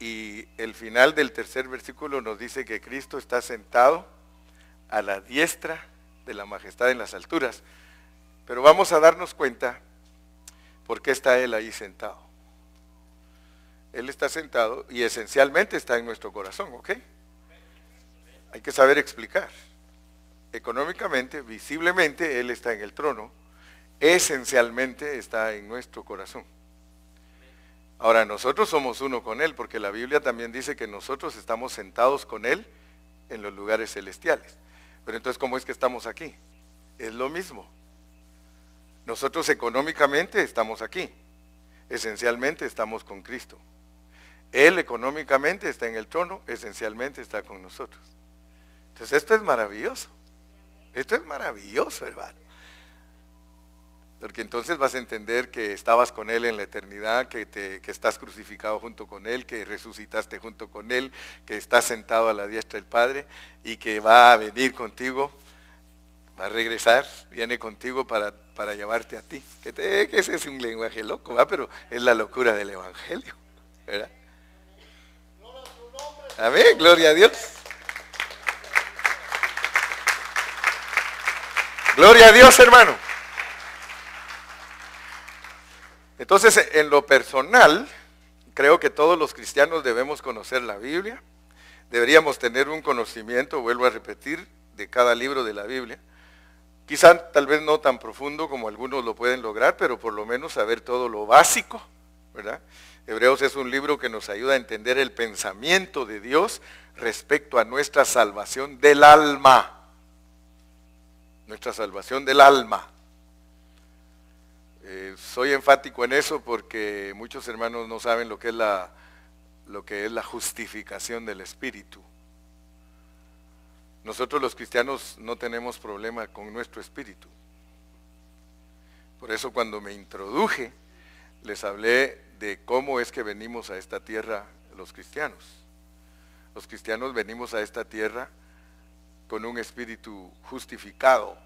y el final del tercer versículo nos dice que Cristo está sentado a la diestra de la majestad en las alturas. Pero vamos a darnos cuenta por qué está Él ahí sentado. Él está sentado y esencialmente está en nuestro corazón, ¿ok? Hay que saber explicar. Económicamente, visiblemente, Él está en el trono. Esencialmente está en nuestro corazón. Ahora, nosotros somos uno con Él, porque la Biblia también dice que nosotros estamos sentados con Él en los lugares celestiales. Pero entonces, ¿cómo es que estamos aquí? Es lo mismo. Nosotros económicamente estamos aquí. Esencialmente estamos con Cristo. Él económicamente está en el trono, esencialmente está con nosotros. Entonces esto es maravilloso. Esto es maravilloso, hermano. Porque entonces vas a entender que estabas con Él en la eternidad, que estás crucificado junto con Él, que resucitaste junto con Él, que estás sentado a la diestra del Padre y que va a venir contigo, va a regresar, viene contigo para llevarte a ti. Que ese es un lenguaje loco, ¿va? Pero es la locura del Evangelio, ¿verdad? Amén, gloria a Dios. Gloria a Dios, hermano. Entonces, en lo personal, creo que todos los cristianos debemos conocer la Biblia. Deberíamos tener un conocimiento, vuelvo a repetir, de cada libro de la Biblia. Quizá tal vez no tan profundo como algunos lo pueden lograr, pero por lo menos saber todo lo básico, ¿verdad? Hebreos es un libro que nos ayuda a entender el pensamiento de Dios respecto a nuestra salvación del alma. Nuestra salvación del alma. Soy enfático en eso porque muchos hermanos no saben lo que es la justificación del Espíritu. Nosotros los cristianos no tenemos problema con nuestro espíritu. Por eso cuando me introduje, les hablé de cómo es que venimos a esta tierra los cristianos. Los cristianos venimos a esta tierra con un espíritu justificado,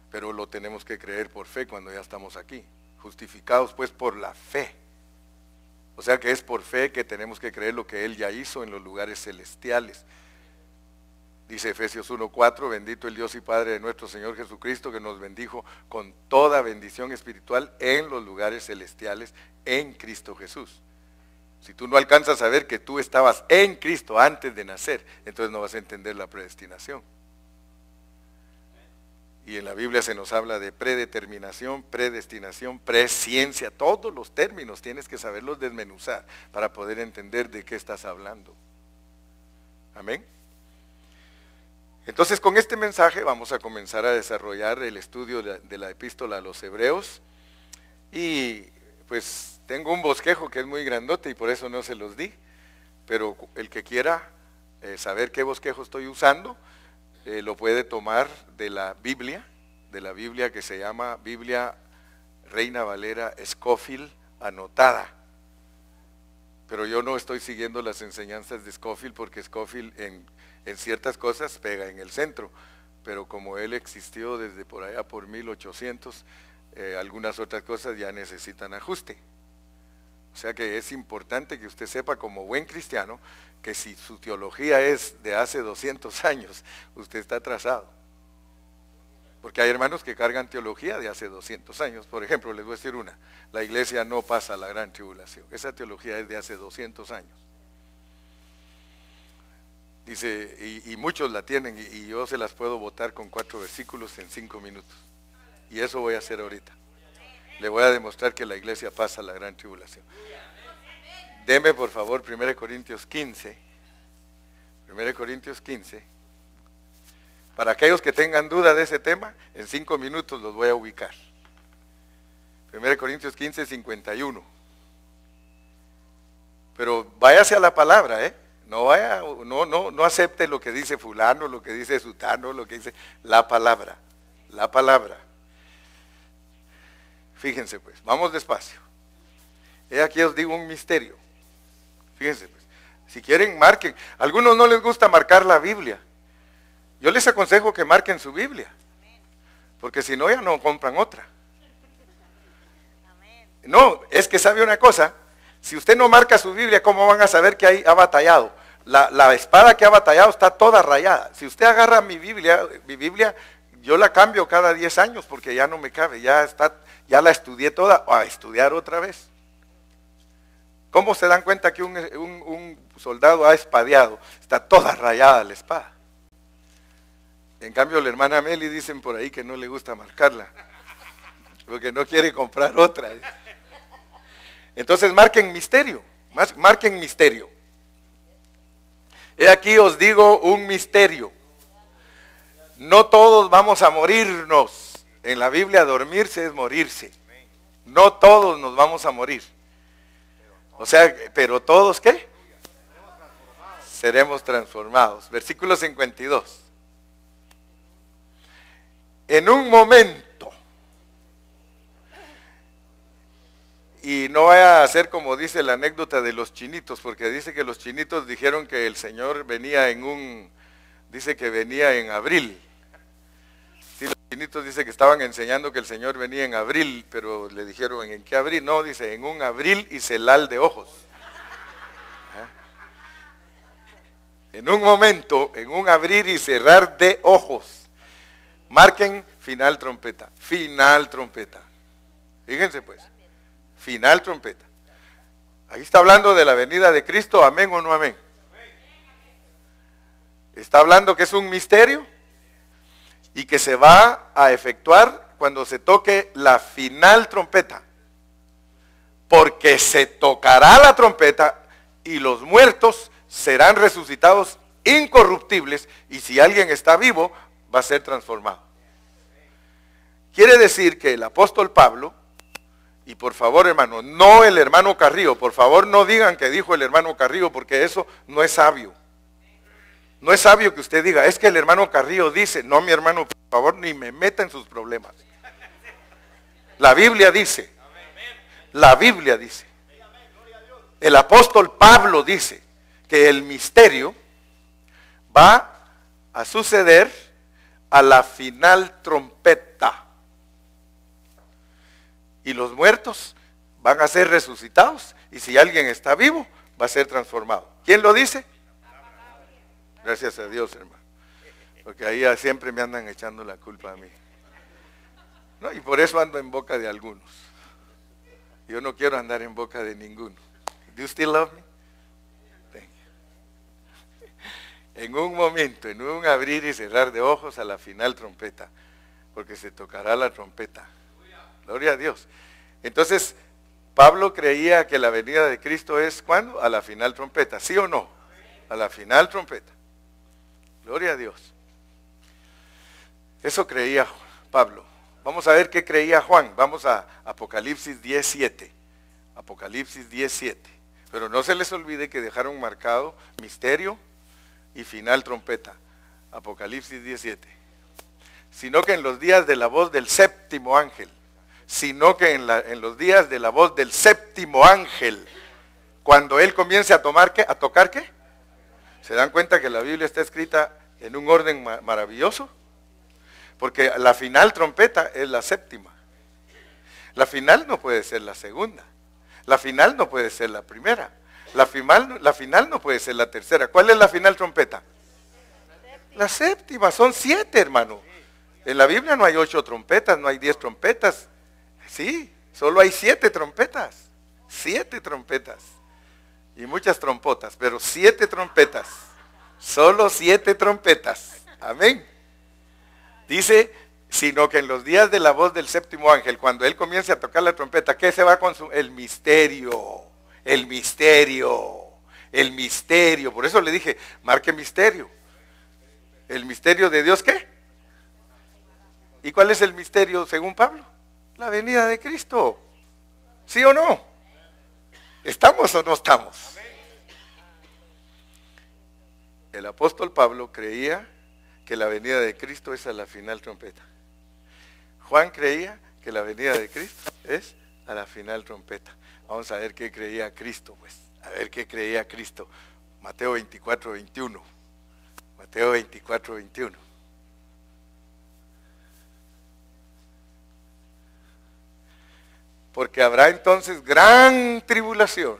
pero lo tenemos que creer por fe cuando ya estamos aquí. Justificados pues por la fe. O sea que es por fe que tenemos que creer lo que Él ya hizo en los lugares celestiales. Dice Efesios 1:4, bendito el Dios y Padre de nuestro Señor Jesucristo, que nos bendijo con toda bendición espiritual en los lugares celestiales en Cristo Jesús. Si tú no alcanzas a ver que tú estabas en Cristo antes de nacer, entonces no vas a entender la predestinación. Y en la Biblia se nos habla de predeterminación, predestinación, presciencia, todos los términos tienes que saberlos desmenuzar para poder entender de qué estás hablando. Amén. Entonces con este mensaje vamos a comenzar a desarrollar el estudio de la epístola a los Hebreos. Y pues tengo un bosquejo que es muy grandote y por eso no se los di. Pero el que quiera saber qué bosquejo estoy usando, lo puede tomar de la Biblia que se llama Biblia Reina Valera Scofield anotada. Pero yo no estoy siguiendo las enseñanzas de Scofield porque Scofield en ciertas cosas pega en el centro, pero como él existió desde por allá por 1800, algunas otras cosas ya necesitan ajuste. O sea que es importante que usted sepa como buen cristiano que si su teología es de hace 200 años, usted está atrasado. Porque hay hermanos que cargan teología de hace 200 años. Por ejemplo, les voy a decir una, la iglesia no pasa la gran tribulación. Esa teología es de hace 200 años. Dice, y muchos la tienen, y yo se las puedo botar con 4 versículos en 5 minutos. Y eso voy a hacer ahorita. Le voy a demostrar que la iglesia pasa la gran tribulación. Deme por favor 1 Corintios 15. 1 Corintios 15. Para aquellos que tengan duda de ese tema, en 5 minutos los voy a ubicar. 1 Corintios 15, 51. Pero váyase a la palabra, no acepte lo que dice fulano, lo que dice sutano, lo que dice la palabra. La palabra. Fíjense pues, vamos despacio. Aquí os digo un misterio. Fíjense pues, si quieren marquen. A algunos no les gusta marcar la Biblia. Yo les aconsejo que marquen su Biblia. Porque si no ya no compran otra. No, es que sabe una cosa. Si usted no marca su Biblia, ¿cómo van a saber que ahí ha batallado? La espada que ha batallado está toda rayada. Si usted agarra mi Biblia, yo la cambio cada 10 años porque ya no me cabe, ya la estudié toda, a estudiar otra vez. ¿Cómo se dan cuenta que un soldado ha espadeado? Está toda rayada la espada. En cambio la hermana Meli dicen por ahí que no le gusta marcarla, porque no quiere comprar otra. Entonces marquen misterio, marquen misterio. He aquí os digo un misterio. No todos vamos a morirnos. En la Biblia dormirse es morirse. No todos nos vamos a morir. O sea, pero todos ¿qué? seremos transformados. Versículo 52. En un momento, y no vaya a ser como dice la anécdota de los chinitos, porque dice que los chinitos dijeron que el Señor venía dice que venía en abril. Sí, los chinitos dice que estaban enseñando que el Señor venía en abril, pero le dijeron, ¿en qué abril? No, dice, en un abril y celal de ojos. En un momento, en un abrir y cerrar de ojos. Marquen final trompeta. Final trompeta. Fíjense pues. Final trompeta. Ahí está hablando de la venida de Cristo, amén o no amén. Está hablando que es un misterio y que se va a efectuar cuando se toque la final trompeta. Porque se tocará la trompeta y los muertos serán resucitados incorruptibles, y si alguien está vivo, va a ser transformado. Quiere decir que el apóstol Pablo, y por favor hermano, no el hermano Carrillo, por favor no digan que dijo el hermano Carrillo, porque eso no es sabio. No es sabio que usted diga, es que el hermano Carrillo dice, no mi hermano, por favor ni me meta en sus problemas. La Biblia dice, el apóstol Pablo dice que el misterio va a suceder a la final trompeta. Y los muertos van a ser resucitados. Y si alguien está vivo, va a ser transformado. ¿Quién lo dice? Gracias a Dios, hermano. Porque ahí siempre me andan echando la culpa a mí. ¿No? Y por eso ando en boca de algunos. Yo no quiero andar en boca de ninguno. Do you still love me? Thank you. En un momento, en un abrir y cerrar de ojos a la final trompeta. Porque se tocará la trompeta. Gloria a Dios. Entonces, Pablo creía que la venida de Cristo es ¿cuándo? A la final trompeta. ¿Sí o no? A la final trompeta. Gloria a Dios. Eso creía Pablo. Vamos a ver qué creía Juan. Vamos a Apocalipsis 10:7. Apocalipsis 10:7. Pero no se les olvide que dejaron marcado misterio y final trompeta. Apocalipsis 10:7. Sino que en los días de la voz del séptimo ángel. Sino que en los días de la voz del séptimo ángel. Cuando él comience a tocar ¿qué? ¿Se dan cuenta que la Biblia está escrita en un orden maravilloso? Porque la final trompeta es la séptima. La final no puede ser la segunda. La final no puede ser la primera. La final no puede ser la tercera. ¿Cuál es la final trompeta? La séptima. Son 7, hermano. En la Biblia no hay 8 trompetas, no hay 10 trompetas. Sí, solo hay 7 trompetas. 7 trompetas. Y muchas trompotas, pero 7 trompetas. Solo 7 trompetas. Amén. Dice, sino que en los días de la voz del séptimo ángel, cuando él comience a tocar la trompeta, ¿qué se va a consumir? El misterio. El misterio. El misterio. Por eso le dije, marque misterio. ¿El misterio de Dios qué? ¿Y cuál es el misterio según Pablo? La venida de Cristo. ¿Sí o no? ¿Estamos o no estamos? El apóstol Pablo creía que la venida de Cristo es a la final trompeta. Juan creía que la venida de Cristo es a la final trompeta. Vamos a ver qué creía Cristo, pues. A ver qué creía Cristo. Mateo 24:21. Mateo 24:21. Porque habrá entonces gran tribulación.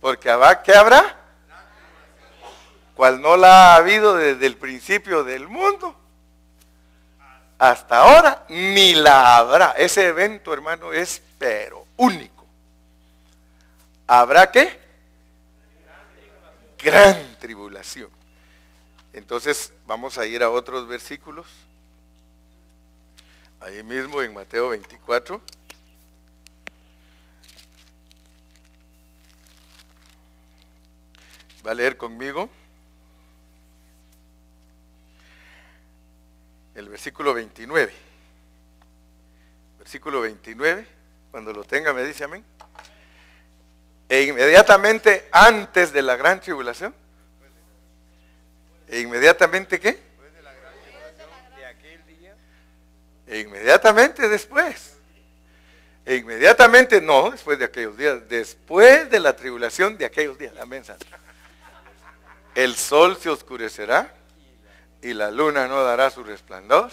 Porque ¿qué habrá? Cual no la ha habido desde el principio del mundo hasta ahora, ni la habrá. Ese evento, hermano, es pero único. ¿Habrá qué? Gran tribulación. Entonces vamos a ir a otros versículos. Ahí mismo en Mateo 24. ¿Va a leer conmigo? El versículo 29. Versículo 29. Cuando lo tenga me dice amén. E inmediatamente antes de la gran tribulación. ¿E inmediatamente qué? E inmediatamente después. E inmediatamente, no, después de aquellos días, después de la tribulación de aquellos días. Amén, Santo. El sol se oscurecerá y la luna no dará su resplandor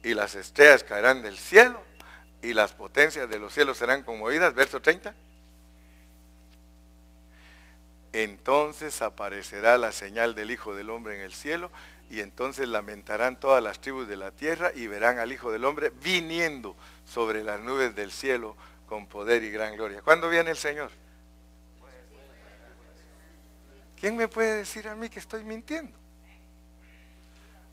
y las estrellas caerán del cielo y las potencias de los cielos serán conmovidas. Verso 30. Entonces aparecerá la señal del Hijo del Hombre en el cielo y entonces lamentarán todas las tribus de la tierra y verán al Hijo del Hombre viniendo sobre las nubes del cielo con poder y gran gloria. ¿Cuándo viene el Señor? ¿Quién me puede decir a mí que estoy mintiendo?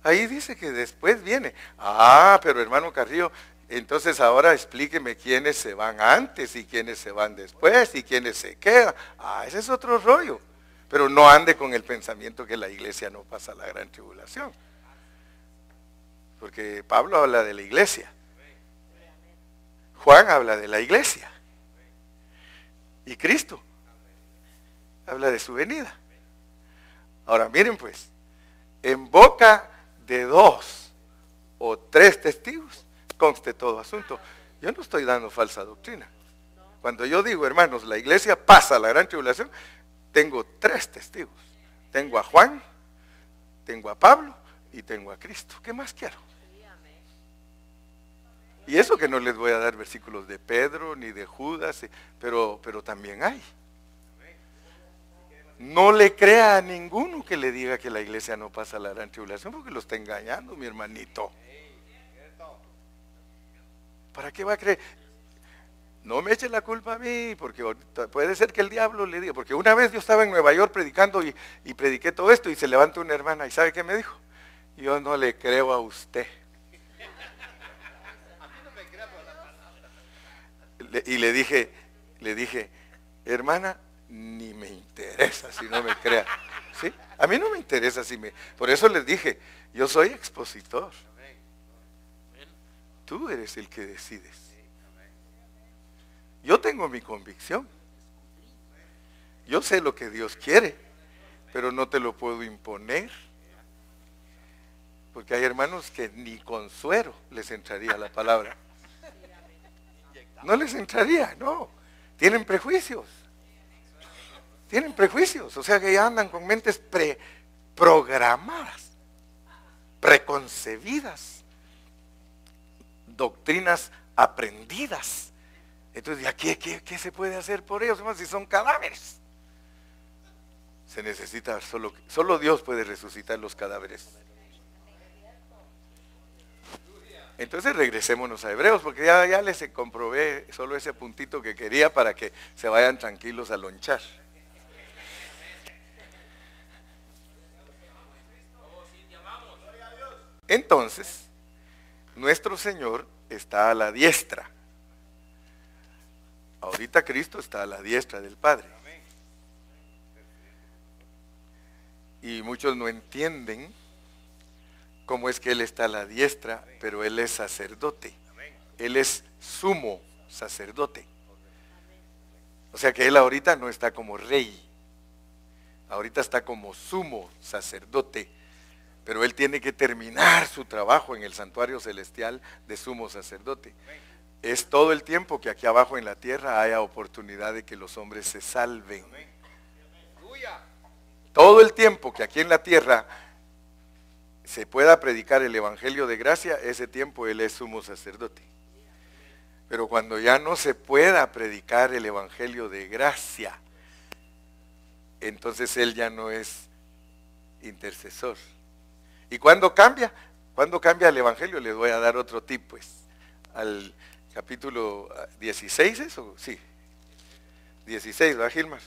Ahí dice que después viene. Ah, pero hermano Carrillo, entonces ahora explíqueme quiénes se van antes y quiénes se van después y quiénes se quedan. Ah, ese es otro rollo. Pero no ande con el pensamiento que la iglesia no pasa la gran tribulación. Porque Pablo habla de la iglesia. Juan habla de la iglesia. Y Cristo habla de su venida. Ahora miren pues, en boca de 2 o 3 testigos conste todo asunto. Yo no estoy dando falsa doctrina. Cuando yo digo, hermanos, la iglesia pasa la gran tribulación, tengo 3 testigos. Tengo a Juan, tengo a Pablo y tengo a Cristo. ¿Qué más quiero? Y eso que no les voy a dar versículos de Pedro ni de Judas, pero también hay. No le crea a ninguno que le diga que la iglesia no pasa la gran tribulación, porque lo está engañando, mi hermanito. ¿Para qué va a creer? No me eche la culpa a mí, porque puede ser que el diablo le diga, porque una vez yo estaba en Nueva York predicando y prediqué todo esto y se levantó una hermana y ¿sabe qué me dijo? Yo no le creo a usted. Y le dije, hermana, ni me interesa si no me crea. ¿Sí? A mí no me interesa si me... Por eso les dije, yo soy expositor. Tú eres el que decides. Yo tengo mi convicción. Yo sé lo que Dios quiere, pero no te lo puedo imponer. Porque hay hermanos que ni con suero les entraría la palabra. No les entraría, no. Tienen prejuicios. Tienen prejuicios, o sea que ya andan con mentes programadas, preconcebidas, doctrinas aprendidas. Entonces, ¿qué se puede hacer por ellos? Si son cadáveres. Se necesita, solo Dios puede resucitar los cadáveres. Entonces regresémonos a Hebreos, porque ya les comprobé solo ese puntito que quería para que se vayan tranquilos a lonchar. Entonces, nuestro Señor está a la diestra. Ahorita Cristo está a la diestra del Padre. Y muchos no entienden cómo es que Él está a la diestra, pero Él es sacerdote. Él es sumo sacerdote. O sea que Él ahorita no está como rey. Ahorita está como sumo sacerdote. Pero Él tiene que terminar su trabajo en el santuario celestial de sumo sacerdote. Es todo el tiempo que aquí abajo en la tierra haya oportunidad de que los hombres se salven. Todo el tiempo que aquí en la tierra se pueda predicar el evangelio de gracia, ese tiempo Él es sumo sacerdote. Pero cuando ya no se pueda predicar el evangelio de gracia, entonces Él ya no es intercesor. ¿Y cuándo cambia? ¿Cuándo cambia el evangelio? Les voy a dar otro tip, pues. Al capítulo 16, ¿eso? Sí. 16, ¿verdad, Gilmar?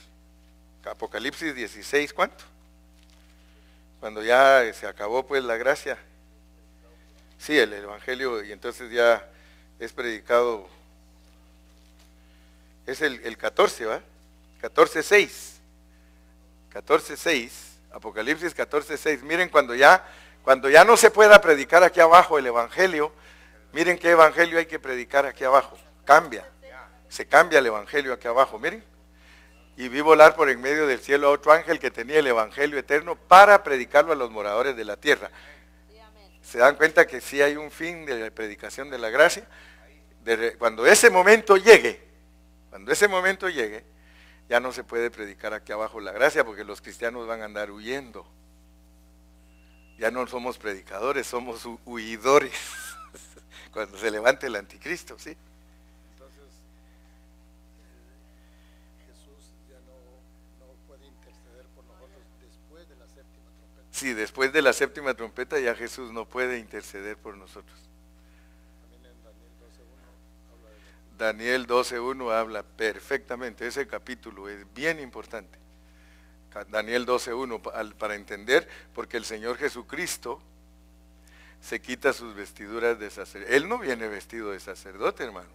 Apocalipsis 16, ¿cuánto? Cuando ya se acabó, pues, la gracia. Sí, el evangelio, y entonces ya es predicado. Es el 14, ¿va? 14:6. 14:6. Apocalipsis 14:6. Miren, cuando ya no se pueda predicar aquí abajo el evangelio, miren qué evangelio hay que predicar aquí abajo. Cambia. Se cambia el evangelio aquí abajo. Miren. Y vi volar por en medio del cielo a otro ángel que tenía el evangelio eterno para predicarlo a los moradores de la tierra. ¿Se dan cuenta que sí hay un fin de la predicación de la gracia? Cuando ese momento llegue, ya no se puede predicar aquí abajo la gracia, porque los cristianos van a andar huyendo. Ya no somos predicadores, somos huidores. Cuando se levante el anticristo, ¿sí? Entonces, Jesús ya no puede interceder por nosotros después de la séptima trompeta. Sí, después de la séptima trompeta ya Jesús no puede interceder por nosotros. También en Daniel Daniel 12:1 habla de... 12:1 habla perfectamente, ese capítulo es bien importante. Daniel 12:1 para entender, porque el Señor Jesucristo se quita sus vestiduras de sacerdote. Él no viene vestido de sacerdote, hermanos.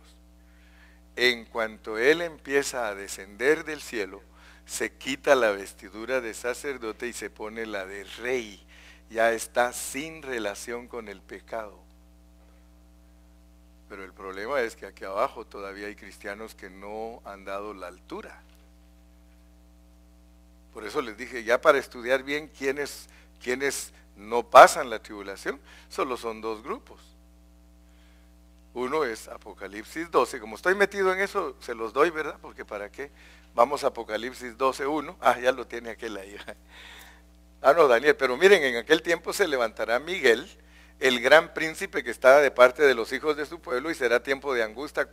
En cuanto Él empieza a descender del cielo, se quita la vestidura de sacerdote y se pone la de rey. Ya está sin relación con el pecado. Pero el problema es que aquí abajo todavía hay cristianos que no han dado la altura. Por eso les dije, ya para estudiar bien quiénes no pasan la tribulación, solo son dos grupos. Uno es Apocalipsis 12, como estoy metido en eso, se los doy, ¿verdad? Porque ¿para qué? Vamos a Apocalipsis 12:1, ya lo tiene aquel ahí. No, Daniel, pero miren, en aquel tiempo se levantará Miguel, el gran príncipe que está de parte de los hijos de su pueblo, y será tiempo de angustia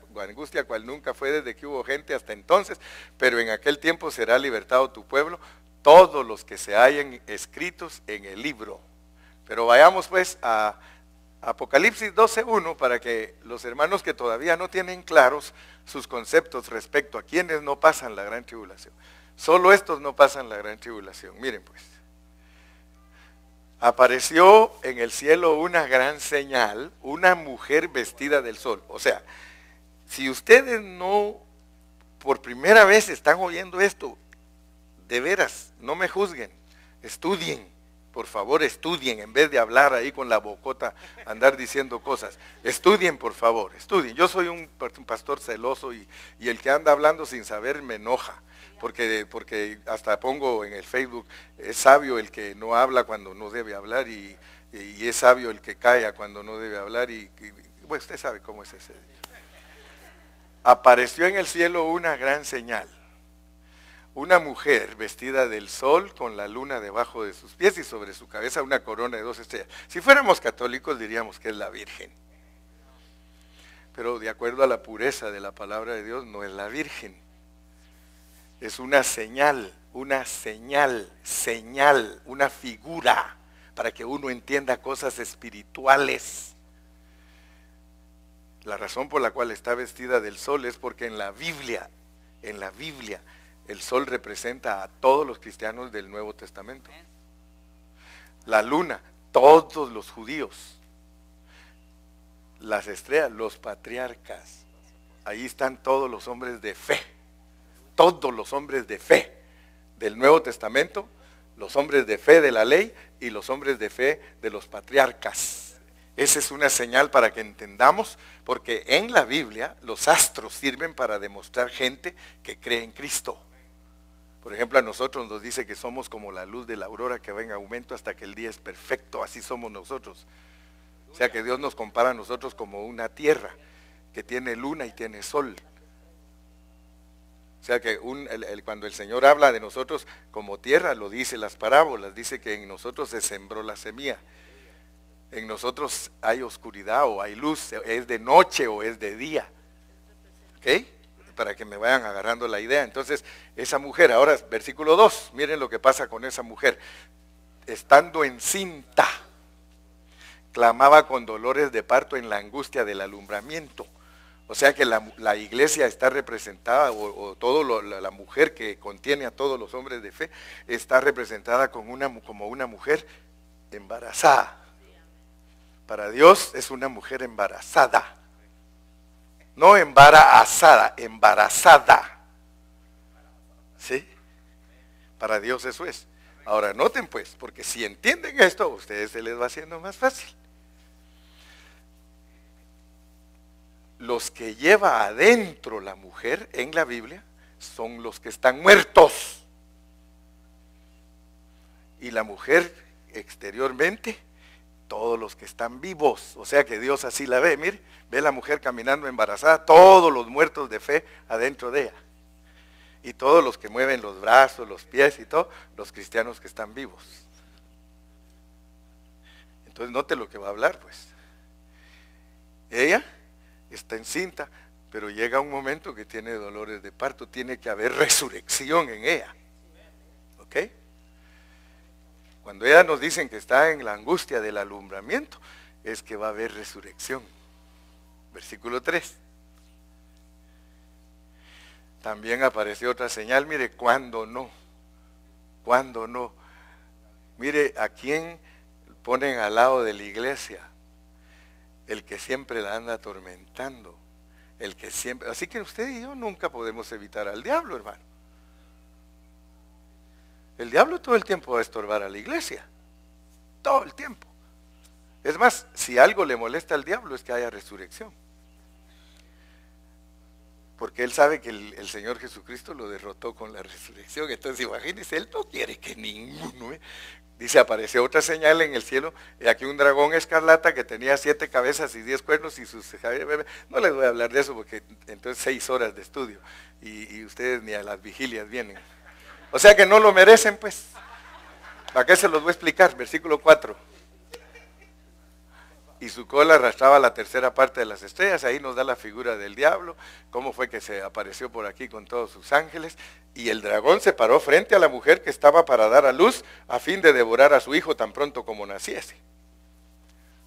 cual nunca fue desde que hubo gente hasta entonces, pero en aquel tiempo será libertado tu pueblo, todos los que se hallen escritos en el libro. Pero vayamos pues a Apocalipsis 12:1 para que los hermanos que todavía no tienen claros sus conceptos respecto a quienes no pasan la gran tribulación. Solo estos no pasan la gran tribulación. Miren pues. Apareció en el cielo una gran señal, una mujer vestida del sol. O sea, si ustedes no por primera vez están oyendo esto, de veras, no me juzguen, estudien, por favor estudien, en vez de hablar ahí con la bocota, andar diciendo cosas. Estudien, por favor, estudien. Yo soy un pastor celoso y el que anda hablando sin saber me enoja. Porque hasta pongo en el Facebook, es sabio el que no habla cuando no debe hablar y es sabio el que calla cuando no debe hablar bueno, usted sabe cómo es ese. Apareció en el cielo una gran señal, una mujer vestida del sol con la luna debajo de sus pies y sobre su cabeza una corona de 2 estrellas. Si fuéramos católicos diríamos que es la Virgen, pero de acuerdo a la pureza de la palabra de Dios no es la Virgen. Es una señal, una figura, para que uno entienda cosas espirituales. La razón por la cual está vestida del sol es porque en la Biblia, el sol representa a todos los cristianos del Nuevo Testamento. La luna, todos los judíos. Las estrellas, los patriarcas. Ahí están todos los hombres de fe. Todos los hombres de fe del Nuevo Testamento, los hombres de fe de la ley y los hombres de fe de los patriarcas. Esa es una señal para que entendamos, porque en la Biblia los astros sirven para demostrar gente que cree en Cristo. Por ejemplo, a nosotros nos dice que somos como la luz de la aurora que va en aumento hasta que el día es perfecto, así somos nosotros. O sea que Dios nos compara a nosotros como una tierra que tiene luna y tiene sol. O sea que cuando el Señor habla de nosotros como tierra, lo dice las parábolas, dice que en nosotros se sembró la semilla. En nosotros hay oscuridad o hay luz, es de noche o es de día. ¿Ok? Para que me vayan agarrando la idea. Entonces, esa mujer, ahora versículo 2, miren lo que pasa con esa mujer. Estando encinta, clamaba con dolores de parto en la angustia del alumbramiento. O sea que la iglesia está representada, o la mujer que contiene a todos los hombres de fe, está representada como una mujer embarazada. Para Dios es una mujer embarazada. No embarazada, embarazada. ¿Sí? Para Dios eso es. Ahora noten pues, porque si entienden esto, a ustedes se les va haciendo más fácil. Los que lleva adentro la mujer en la Biblia son los que están muertos. Y la mujer exteriormente, todos los que están vivos. O sea que Dios así la ve, mire, ve la mujer caminando embarazada, todos los muertos de fe adentro de ella. Y todos los que mueven los brazos, los pies y todo, los cristianos que están vivos. Entonces note lo que va a hablar, pues. Ella está encinta, pero llega un momento que tiene dolores de parto, tiene que haber resurrección en ella. ¿Ok? Cuando ella nos dicen que está en la angustia del alumbramiento, es que va a haber resurrección. Versículo 3. También apareció otra señal, mire, ¿cuándo no? ¿Cuándo no? Mire, ¿a quién ponen al lado de la iglesia? El que siempre la anda atormentando. El que siempre... Así que usted y yo nunca podemos evitar al diablo, hermano. El diablo todo el tiempo va a estorbar a la iglesia. Todo el tiempo. Es más, si algo le molesta al diablo es que haya resurrección. Porque él sabe que el Señor Jesucristo lo derrotó con la resurrección. Entonces imagínense, él no quiere que ninguno... Dice, apareció otra señal en el cielo, y aquí un dragón escarlata que tenía 7 cabezas y 10 cuernos y sus... No les voy a hablar de eso porque entonces 6 horas de estudio y ustedes ni a las vigilias vienen. O sea que no lo merecen, pues. ¿Para qué se los voy a explicar? Versículo 4. Y su cola arrastraba la tercera parte de las estrellas. Ahí nos da la figura del diablo, cómo fue que se apareció por aquí con todos sus ángeles. Y el dragón se paró frente a la mujer que estaba para dar a luz, a fin de devorar a su hijo tan pronto como naciese.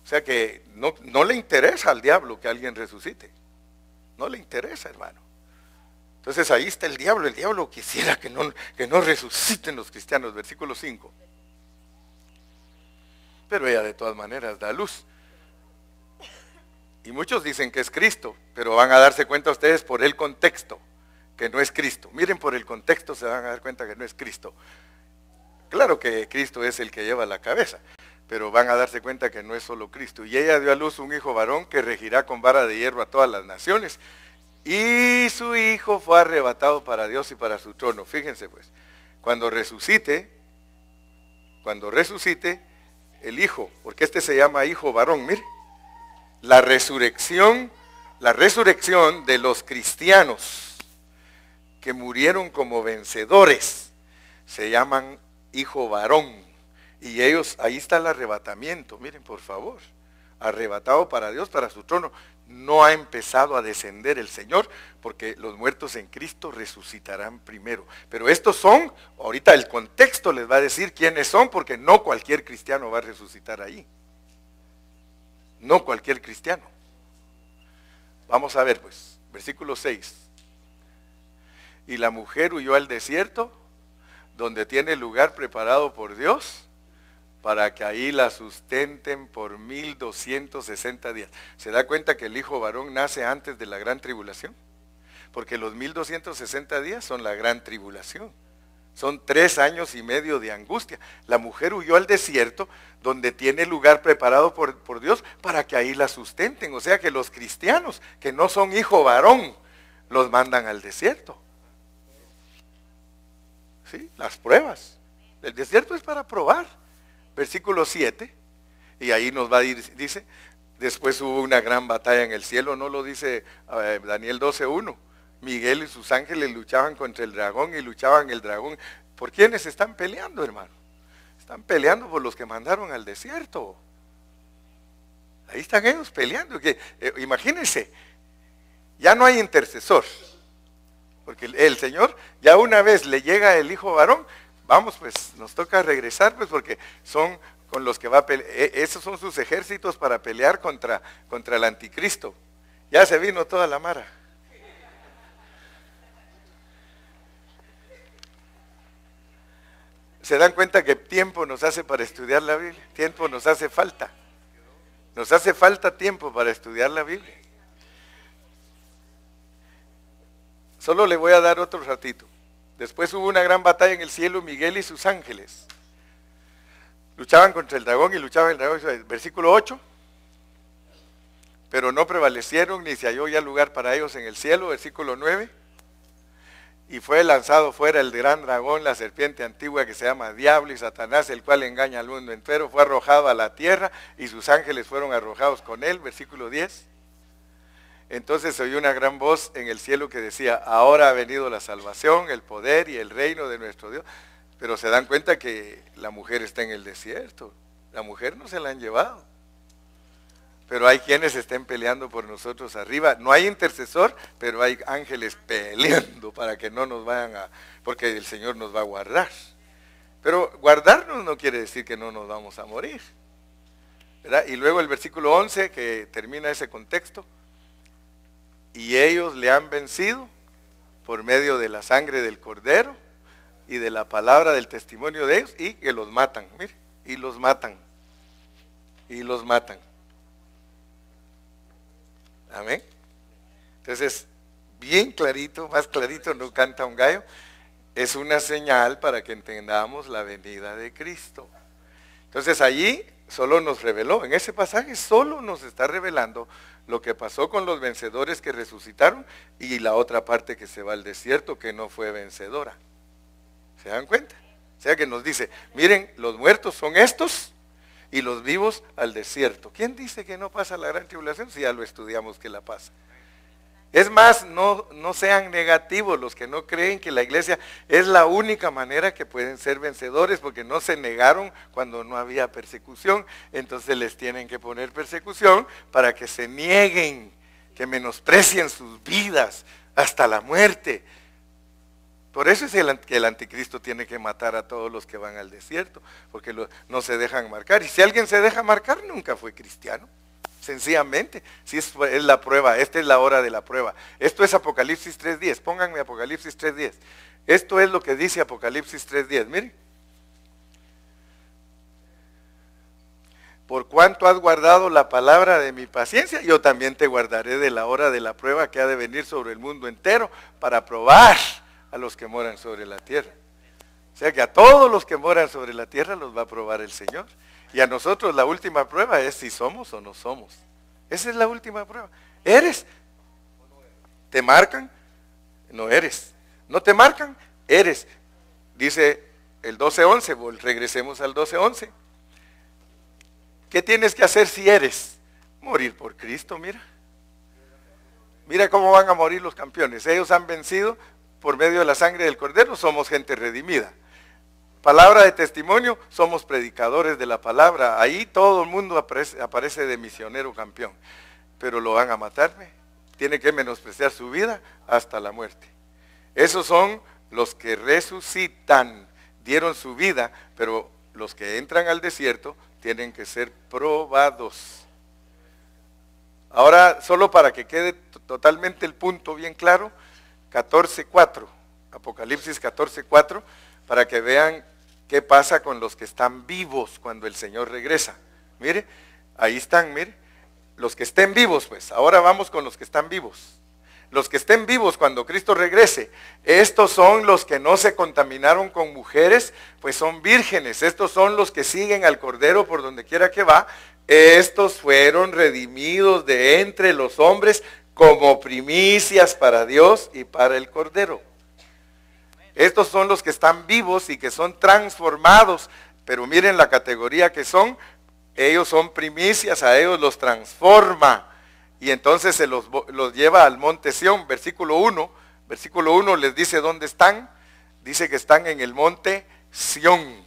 O sea que no le interesa al diablo que alguien resucite. No le interesa, hermano. Entonces ahí está el diablo quisiera que no resuciten los cristianos, versículo 5. Pero ella de todas maneras da luz. Y muchos dicen que es Cristo, pero van a darse cuenta ustedes por el contexto, que no es Cristo. Miren, por el contexto se van a dar cuenta que no es Cristo. Claro que Cristo es el que lleva la cabeza, pero van a darse cuenta que no es solo Cristo. Y ella dio a luz un hijo varón que regirá con vara de hierro a todas las naciones. Y su hijo fue arrebatado para Dios y para su trono. Fíjense pues, cuando resucite el hijo, porque este se llama hijo varón, mire, la resurrección de los cristianos que murieron como vencedores, se llaman hijo varón. Y ellos, ahí está el arrebatamiento, miren por favor, arrebatado para Dios, para su trono. No ha empezado a descender el Señor, porque los muertos en Cristo resucitarán primero. Pero estos son, ahorita el contexto les va a decir quiénes son, porque no cualquier cristiano va a resucitar ahí. No cualquier cristiano. Vamos a ver pues, versículo 6. Y la mujer huyó al desierto, donde tiene lugar preparado por Dios, para que ahí la sustenten por 1260 días. ¿Se da cuenta que el hijo varón nace antes de la gran tribulación? Porque los 1260 días son la gran tribulación. Son 3 años y medio de angustia. La mujer huyó al desierto, donde tiene lugar preparado por Dios, para que ahí la sustenten. O sea que los cristianos, que no son hijo varón, los mandan al desierto. ¿Sí? Las pruebas. El desierto es para probar. Versículo 7, y ahí nos va a ir, dice, después hubo una gran batalla en el cielo, no lo dice Daniel 12:1. Miguel y sus ángeles luchaban contra el dragón y luchaban el dragón. ¿Por quiénes están peleando, hermano? Están peleando por los que mandaron al desierto. Ahí están ellos peleando. Imagínense, ya no hay intercesor. Porque el Señor, ya una vez le llega el hijo varón, vamos pues, nos toca regresar pues, porque son con los que va a pelear. Esos son sus ejércitos para pelear contra el anticristo. Ya se vino toda la mara. ¿Se dan cuenta que tiempo nos hace para estudiar la Biblia? Tiempo nos hace falta. Nos hace falta tiempo para estudiar la Biblia. Solo le voy a dar otro ratito. Después hubo una gran batalla en el cielo, Miguel y sus ángeles luchaban contra el dragón y luchaban el dragón. Versículo 8. Pero no prevalecieron, ni se halló ya lugar para ellos en el cielo. Versículo 9. y fue lanzado fuera el gran dragón, la serpiente antigua que se llama Diablo y Satanás, el cual engaña al mundo entero, fue arrojado a la tierra y sus ángeles fueron arrojados con él, versículo 10. Entonces oyó una gran voz en el cielo que decía, ahora ha venido la salvación, el poder y el reino de nuestro Dios. Pero se dan cuenta que la mujer está en el desierto, la mujer no se la han llevado. Pero hay quienes estén peleando por nosotros arriba. No hay intercesor, pero hay ángeles peleando para que no nos vayan a... porque el Señor nos va a guardar. Pero guardarnos no quiere decir que no nos vamos a morir, ¿verdad? Y luego el versículo 11 que termina ese contexto. Y ellos le han vencido por medio de la sangre del Cordero y de la palabra del testimonio de ellos y que los matan, mire, y los matan. Y los matan. Amén. Entonces, bien clarito, más clarito no canta un gallo, es una señal para que entendamos la venida de Cristo. Entonces allí solo nos reveló, en ese pasaje solo nos está revelando lo que pasó con los vencedores que resucitaron y la otra parte que se va al desierto que no fue vencedora. ¿Se dan cuenta? O sea que nos dice, miren, los muertos son estos y los vivos al desierto. ¿Quién dice que no pasa la gran tribulación? Si ya lo estudiamos que la pasa. Es más, no sean negativos los que no creen que la iglesia es la única manera que pueden ser vencedores, porque no se negaron cuando no había persecución, entonces les tienen que poner persecución para que se nieguen, que menosprecien sus vidas hasta la muerte. Por eso es que el anticristo tiene que matar a todos los que van al desierto, porque no se dejan marcar. Y si alguien se deja marcar, nunca fue cristiano. Sencillamente, si es la prueba, esta es la hora de la prueba. Esto es Apocalipsis 3.10, pónganme Apocalipsis 3.10. Esto es lo que dice Apocalipsis 3.10, miren. Por cuanto has guardado la palabra de mi paciencia, yo también te guardaré de la hora de la prueba que ha de venir sobre el mundo entero para probar a los que moran sobre la tierra. O sea que a todos los que moran sobre la tierra los va a probar el Señor. Y a nosotros la última prueba es si somos o no somos. Esa es la última prueba. ¿Eres? ¿Te marcan? No eres. ¿No te marcan? Eres. Dice el 12:11, regresemos al 12:11. ¿Qué tienes que hacer si eres? Morir por Cristo, mira. Mira cómo van a morir los campeones. Ellos han vencido por medio de la sangre del Cordero, somos gente redimida. Palabra de testimonio, somos predicadores de la palabra. Ahí todo el mundo aparece de misionero campeón. Pero lo van a matarme. Tiene que menospreciar su vida hasta la muerte. Esos son los que resucitan, dieron su vida, pero los que entran al desierto tienen que ser probados. Ahora, solo para que quede totalmente el punto bien claro, 14:4, Apocalipsis 14:4, para que vean qué pasa con los que están vivos cuando el Señor regresa. Mire, ahí están, mire, los que estén vivos, pues, ahora vamos con los que están vivos. Los que estén vivos cuando Cristo regrese, estos son los que no se contaminaron con mujeres, pues son vírgenes. Estos son los que siguen al Cordero por donde quiera que va. Estos fueron redimidos de entre los hombres como primicias para Dios y para el Cordero. Estos son los que están vivos y que son transformados, pero miren la categoría que son, ellos son primicias, a ellos los transforma, y entonces se los lleva al monte Sión, versículo 1 les dice dónde están, dice que están en el monte Sión.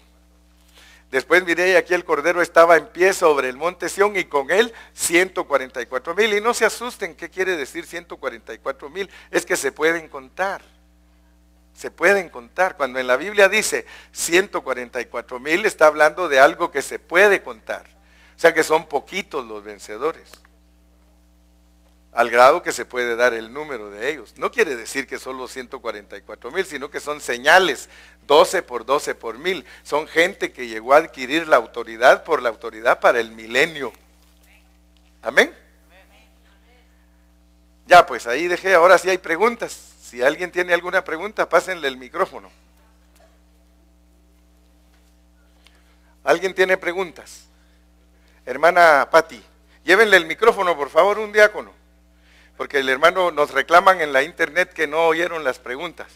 Después miré y aquí el Cordero estaba en pie sobre el monte Sión y con él 144,000. Y no se asusten, ¿qué quiere decir 144,000? Es que se pueden contar. Se pueden contar. Cuando en la Biblia dice 144,000, está hablando de algo que se puede contar. O sea que son poquitos los vencedores. Al grado que se puede dar el número de ellos. No quiere decir que solo 144,000, sino que son señales, 12 por 12 por 1000. Son gente que llegó a adquirir la autoridad por la autoridad para el milenio. Amén. Ya, pues ahí dejé, ahora sí hay preguntas. Si alguien tiene alguna pregunta, pásenle el micrófono. ¿Alguien tiene preguntas? Hermana Patti, llévenle el micrófono, por favor, un diácono. Porque el hermano nos reclaman en la internet que no oyeron las preguntas.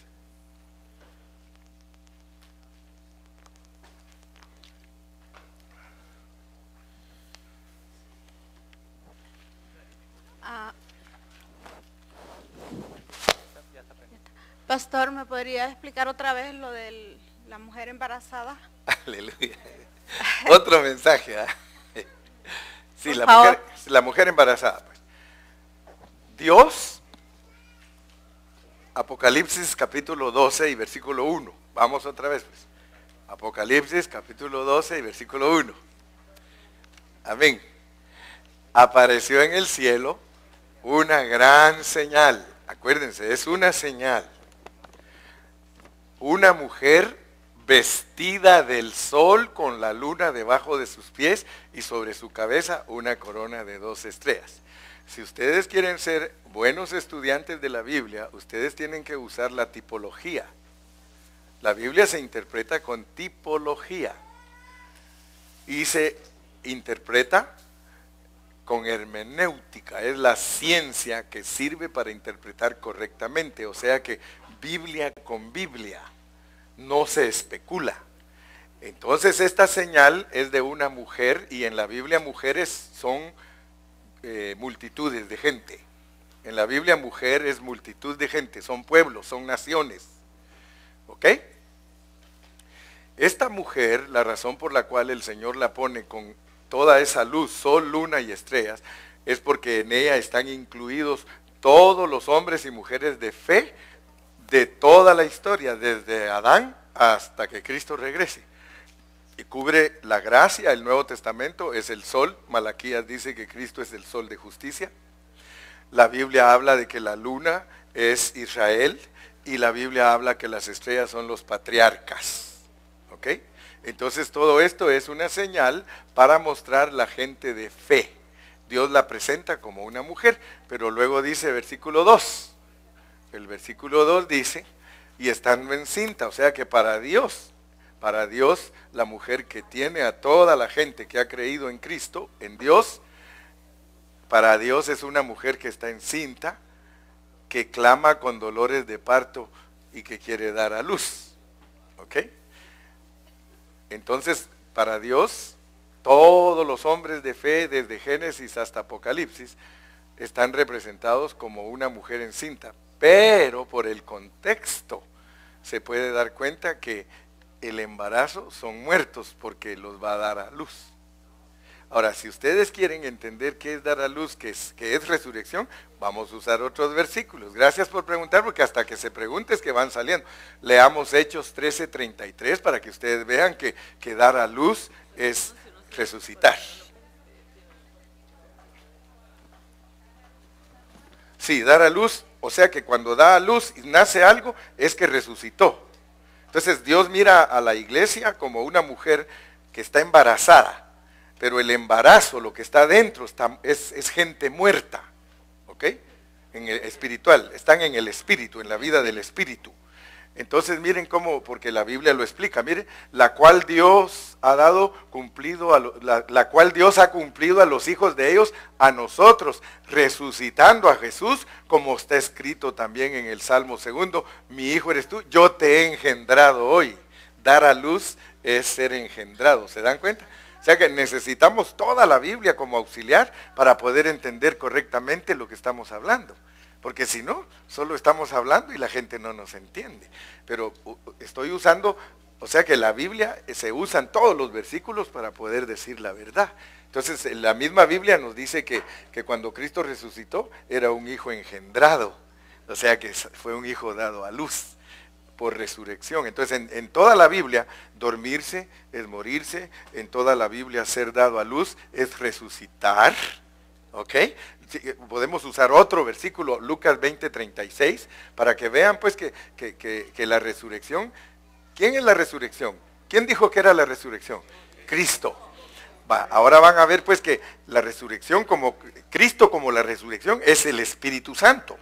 Pastor, ¿me podría explicar otra vez lo de la mujer embarazada? Aleluya. Otro mensaje. Sí, la mujer embarazada. Pues. Dios, Apocalipsis capítulo 12 y versículo 1. Vamos otra vez, pues. Apocalipsis capítulo 12 y versículo 1. Amén. Apareció en el cielo una gran señal. Acuérdense, es una señal. Una mujer vestida del sol con la luna debajo de sus pies y sobre su cabeza una corona de 2 estrellas. Si ustedes quieren ser buenos estudiantes de la Biblia, ustedes tienen que usar la tipología. La Biblia se interpreta con tipología y se interpreta con hermenéutica. Es la ciencia que sirve para interpretar correctamente, o sea que Biblia con Biblia, no se especula. Entonces esta señal es de una mujer y en la Biblia mujeres son multitudes de gente. En la Biblia mujer es multitud de gente, son pueblos, son naciones. ¿Ok? Esta mujer, la razón por la cual el Señor la pone con toda esa luz, sol, luna y estrellas, es porque en ella están incluidos todos los hombres y mujeres de fe de toda la historia, desde Adán hasta que Cristo regrese. Y cubre la gracia. El Nuevo Testamento es el sol. Malaquías dice que Cristo es el sol de justicia. La Biblia habla de que la luna es Israel y la Biblia habla que las estrellas son los patriarcas. ¿Ok? Entonces todo esto es una señal para mostrar la gente de fe. Dios la presenta como una mujer, pero luego dice versículo 2. El versículo 2 dice, y estando encinta, o sea que para Dios, la mujer que tiene a toda la gente que ha creído en Cristo, en Dios, para Dios es una mujer que está encinta, que clama con dolores de parto y que quiere dar a luz. ¿Ok? Entonces, para Dios, todos los hombres de fe, desde Génesis hasta Apocalipsis, están representados como una mujer encinta. Pero por el contexto se puede dar cuenta que el embarazo son muertos porque los va a dar a luz. Ahora, si ustedes quieren entender qué es dar a luz, qué es resurrección, vamos a usar otros versículos. Gracias por preguntar, porque hasta que se pregunte es que van saliendo. Leamos Hechos 13:33 para que ustedes vean que dar a luz es resucitar. Sí, dar a luz, o sea que cuando da a luz y nace algo, es que resucitó. Entonces Dios mira a la iglesia como una mujer que está embarazada, pero el embarazo, lo que está dentro, es gente muerta, ¿ok? En el espiritual, están en el espíritu, en la vida del espíritu. Entonces miren cómo, porque la Biblia lo explica, miren, la cual Dios ha cumplido a los hijos de ellos, a nosotros, resucitando a Jesús, como está escrito también en el Salmo 2, mi hijo eres tú, yo te he engendrado hoy. Dar a luz es ser engendrado, ¿se dan cuenta? O sea que necesitamos toda la Biblia como auxiliar para poder entender correctamente lo que estamos hablando. Porque si no, solo estamos hablando y la gente no nos entiende. Pero estoy usando, o sea que la Biblia se usan todos los versículos para poder decir la verdad. Entonces la misma Biblia nos dice que cuando Cristo resucitó era un hijo engendrado. O sea que fue un hijo dado a luz por resurrección. Entonces en toda la Biblia dormirse es morirse. En toda la Biblia ser dado a luz es resucitar. ¿Ok? Podemos usar otro versículo, Lucas 20:36, para que vean pues que la resurrección, ¿quién es la resurrección? ¿Quién dijo que era la resurrección? Cristo. Ahora van a ver pues que la resurrección, como Cristo como la resurrección, es el Espíritu Santo.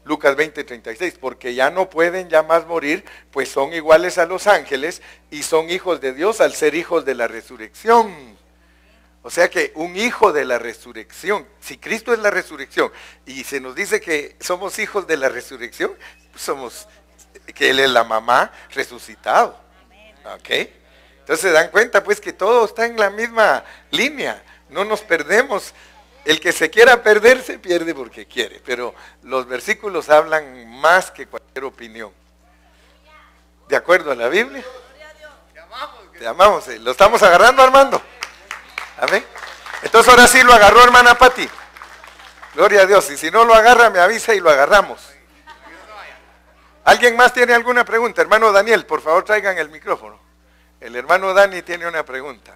Lucas 20:36, porque ya no pueden ya más morir, pues son iguales a los ángeles y son hijos de Dios al ser hijos de la resurrección. O sea que un hijo de la resurrección, si Cristo es la resurrección y se nos dice que somos hijos de la resurrección, pues que Él es la mamá resucitado. ¿Ok? Entonces se dan cuenta pues que todo está en la misma línea, no nos perdemos. El que se quiera perder se pierde porque quiere, pero los versículos hablan más que cualquier opinión. ¿De acuerdo a la Biblia? Te amamos. ¿Lo estamos agarrando, Armando? Amén. Entonces ahora sí lo agarró, hermana Pati. Gloria a Dios. Y si no lo agarra, me avisa y lo agarramos. ¿Alguien más tiene alguna pregunta? Hermano Daniel, por favor traigan el micrófono. El hermano Dani tiene una pregunta.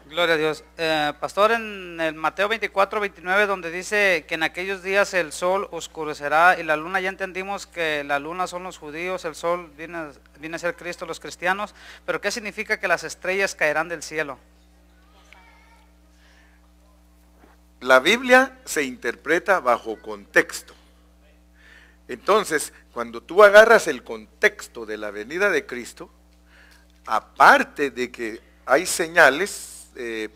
Gloria a Dios. Pastor, en el Mateo 24, 29, donde dice que en aquellos días el sol oscurecerá y la luna, ya entendimos que la luna son los judíos, el sol viene a ser Cristo, los cristianos, pero ¿qué significa que las estrellas caerán del cielo? La Biblia se interpreta bajo contexto. Entonces, cuando tú agarras el contexto de la venida de Cristo, aparte de que hay señales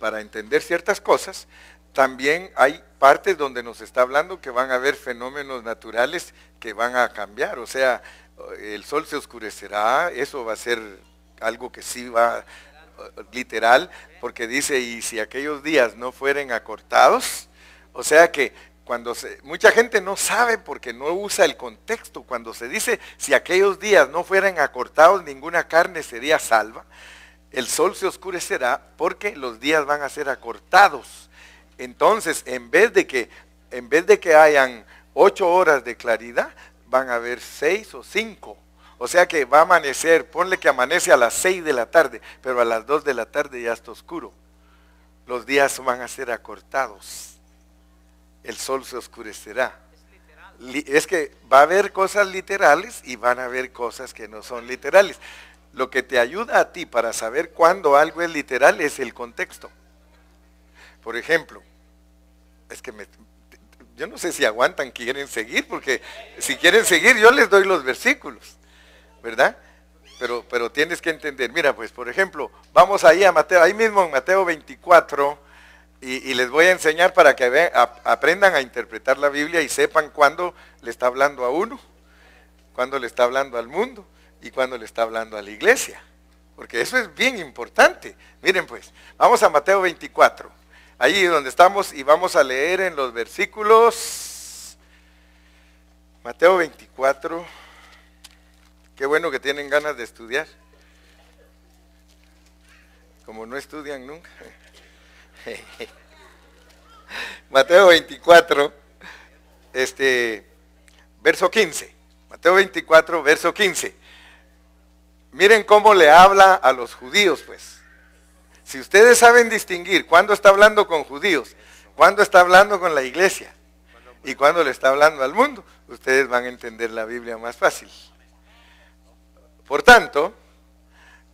para entender ciertas cosas, también hay partes donde nos está hablando que van a haber fenómenos naturales que van a cambiar. O sea, el sol se oscurecerá, eso va a ser algo que sí va literal, porque dice, y si aquellos días no fueren acortados, o sea que mucha gente no sabe porque no usa el contexto. Cuando se dice, si aquellos días no fueran acortados, ninguna carne sería salva. El sol se oscurecerá porque los días van a ser acortados. Entonces, en vez de que hayan 8 horas de claridad, van a haber 6 o 5. O sea que va a amanecer, ponle que amanece a las 6 de la tarde, pero a las 2 de la tarde ya está oscuro. Los días van a ser acortados. El sol se oscurecerá. Es que va a haber cosas literales y van a haber cosas que no son literales. Lo que te ayuda a ti para saber cuándo algo es literal es el contexto. Por ejemplo, yo no sé si aguantan, quieren seguir, porque si quieren seguir yo les doy los versículos, ¿verdad? Pero tienes que entender, mira pues, por ejemplo, vamos ahí a Mateo, ahí mismo en Mateo 24, y les voy a enseñar para que aprendan a interpretar la Biblia y sepan cuándo le está hablando a uno, cuándo le está hablando al mundo, y cuando le está hablando a la iglesia, porque eso es bien importante. Miren pues, vamos a Mateo 24, ahí donde estamos, y vamos a leer en los versículos, Mateo 24, qué bueno que tienen ganas de estudiar, como no estudian nunca. Mateo 24, verso 15, Mateo 24, verso 15. Miren cómo le habla a los judíos, pues. Si ustedes saben distinguir cuándo está hablando con judíos, cuándo está hablando con la iglesia y cuándo le está hablando al mundo, ustedes van a entender la Biblia más fácil. Por tanto,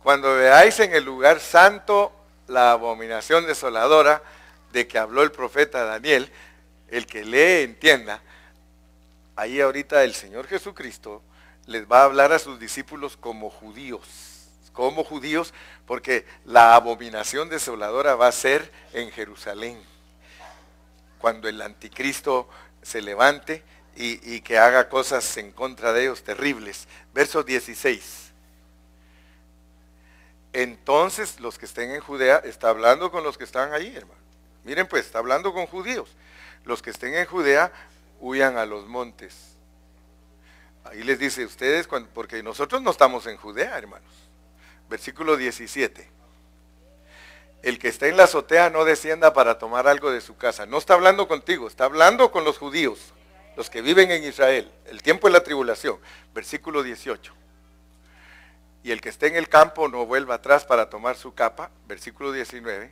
cuando veáis en el lugar santo la abominación desoladora de que habló el profeta Daniel, el que lee entienda, ahí ahorita el Señor Jesucristo les va a hablar a sus discípulos como judíos, porque la abominación desoladora va a ser en Jerusalén, cuando el anticristo se levante y que haga cosas en contra de ellos terribles. Verso 16. Entonces los que estén en Judea, está hablando con los que están ahí, hermano. Miren pues, está hablando con judíos. Los que estén en Judea, huyan a los montes. Ahí les dice ustedes, porque nosotros no estamos en Judea, hermanos. Versículo 17. El que está en la azotea no descienda para tomar algo de su casa. No está hablando contigo, está hablando con los judíos, los que viven en Israel, el tiempo de la tribulación. Versículo 18. Y el que esté en el campo no vuelva atrás para tomar su capa. Versículo 19.